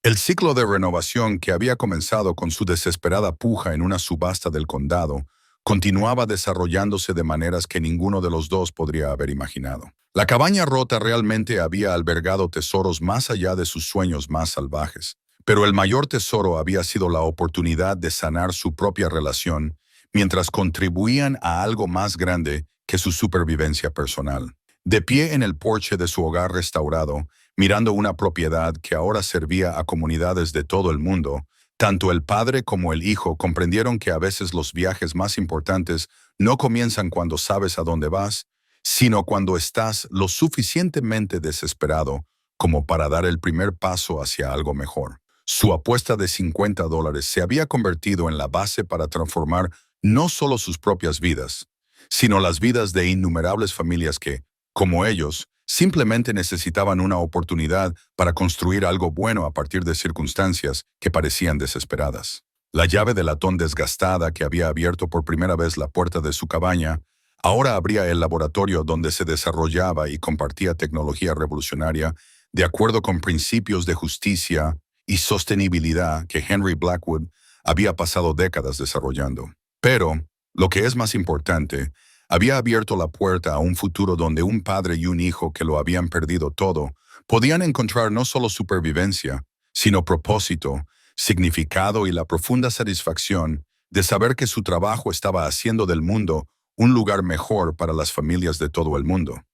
el ciclo de renovación que había comenzado con su desesperada puja en una subasta del condado continuaba desarrollándose de maneras que ninguno de los dos podría haber imaginado. La cabaña rota realmente había albergado tesoros más allá de sus sueños más salvajes, pero el mayor tesoro había sido la oportunidad de sanar su propia relación mientras contribuían a algo más grande que su supervivencia personal. De pie en el porche de su hogar restaurado, mirando una propiedad que ahora servía a comunidades de todo el mundo, tanto el padre como el hijo comprendieron que a veces los viajes más importantes no comienzan cuando sabes a dónde vas, sino cuando estás lo suficientemente desesperado como para dar el primer paso hacia algo mejor. Su apuesta de $50 se había convertido en la base para transformar no solo sus propias vidas, sino las vidas de innumerables familias que, como ellos, simplemente necesitaban una oportunidad para construir algo bueno a partir de circunstancias que parecían desesperadas. La llave de latón desgastada que había abierto por primera vez la puerta de su cabaña, ahora abría el laboratorio donde se desarrollaba y compartía tecnología revolucionaria de acuerdo con principios de justicia y sostenibilidad que Henry Blackwood había pasado décadas desarrollando. Pero, lo que es más importante, había abierto la puerta a un futuro donde un padre y un hijo que lo habían perdido todo podían encontrar no solo supervivencia, sino propósito, significado y la profunda satisfacción de saber que su trabajo estaba haciendo del mundo un lugar mejor para las familias de todo el mundo.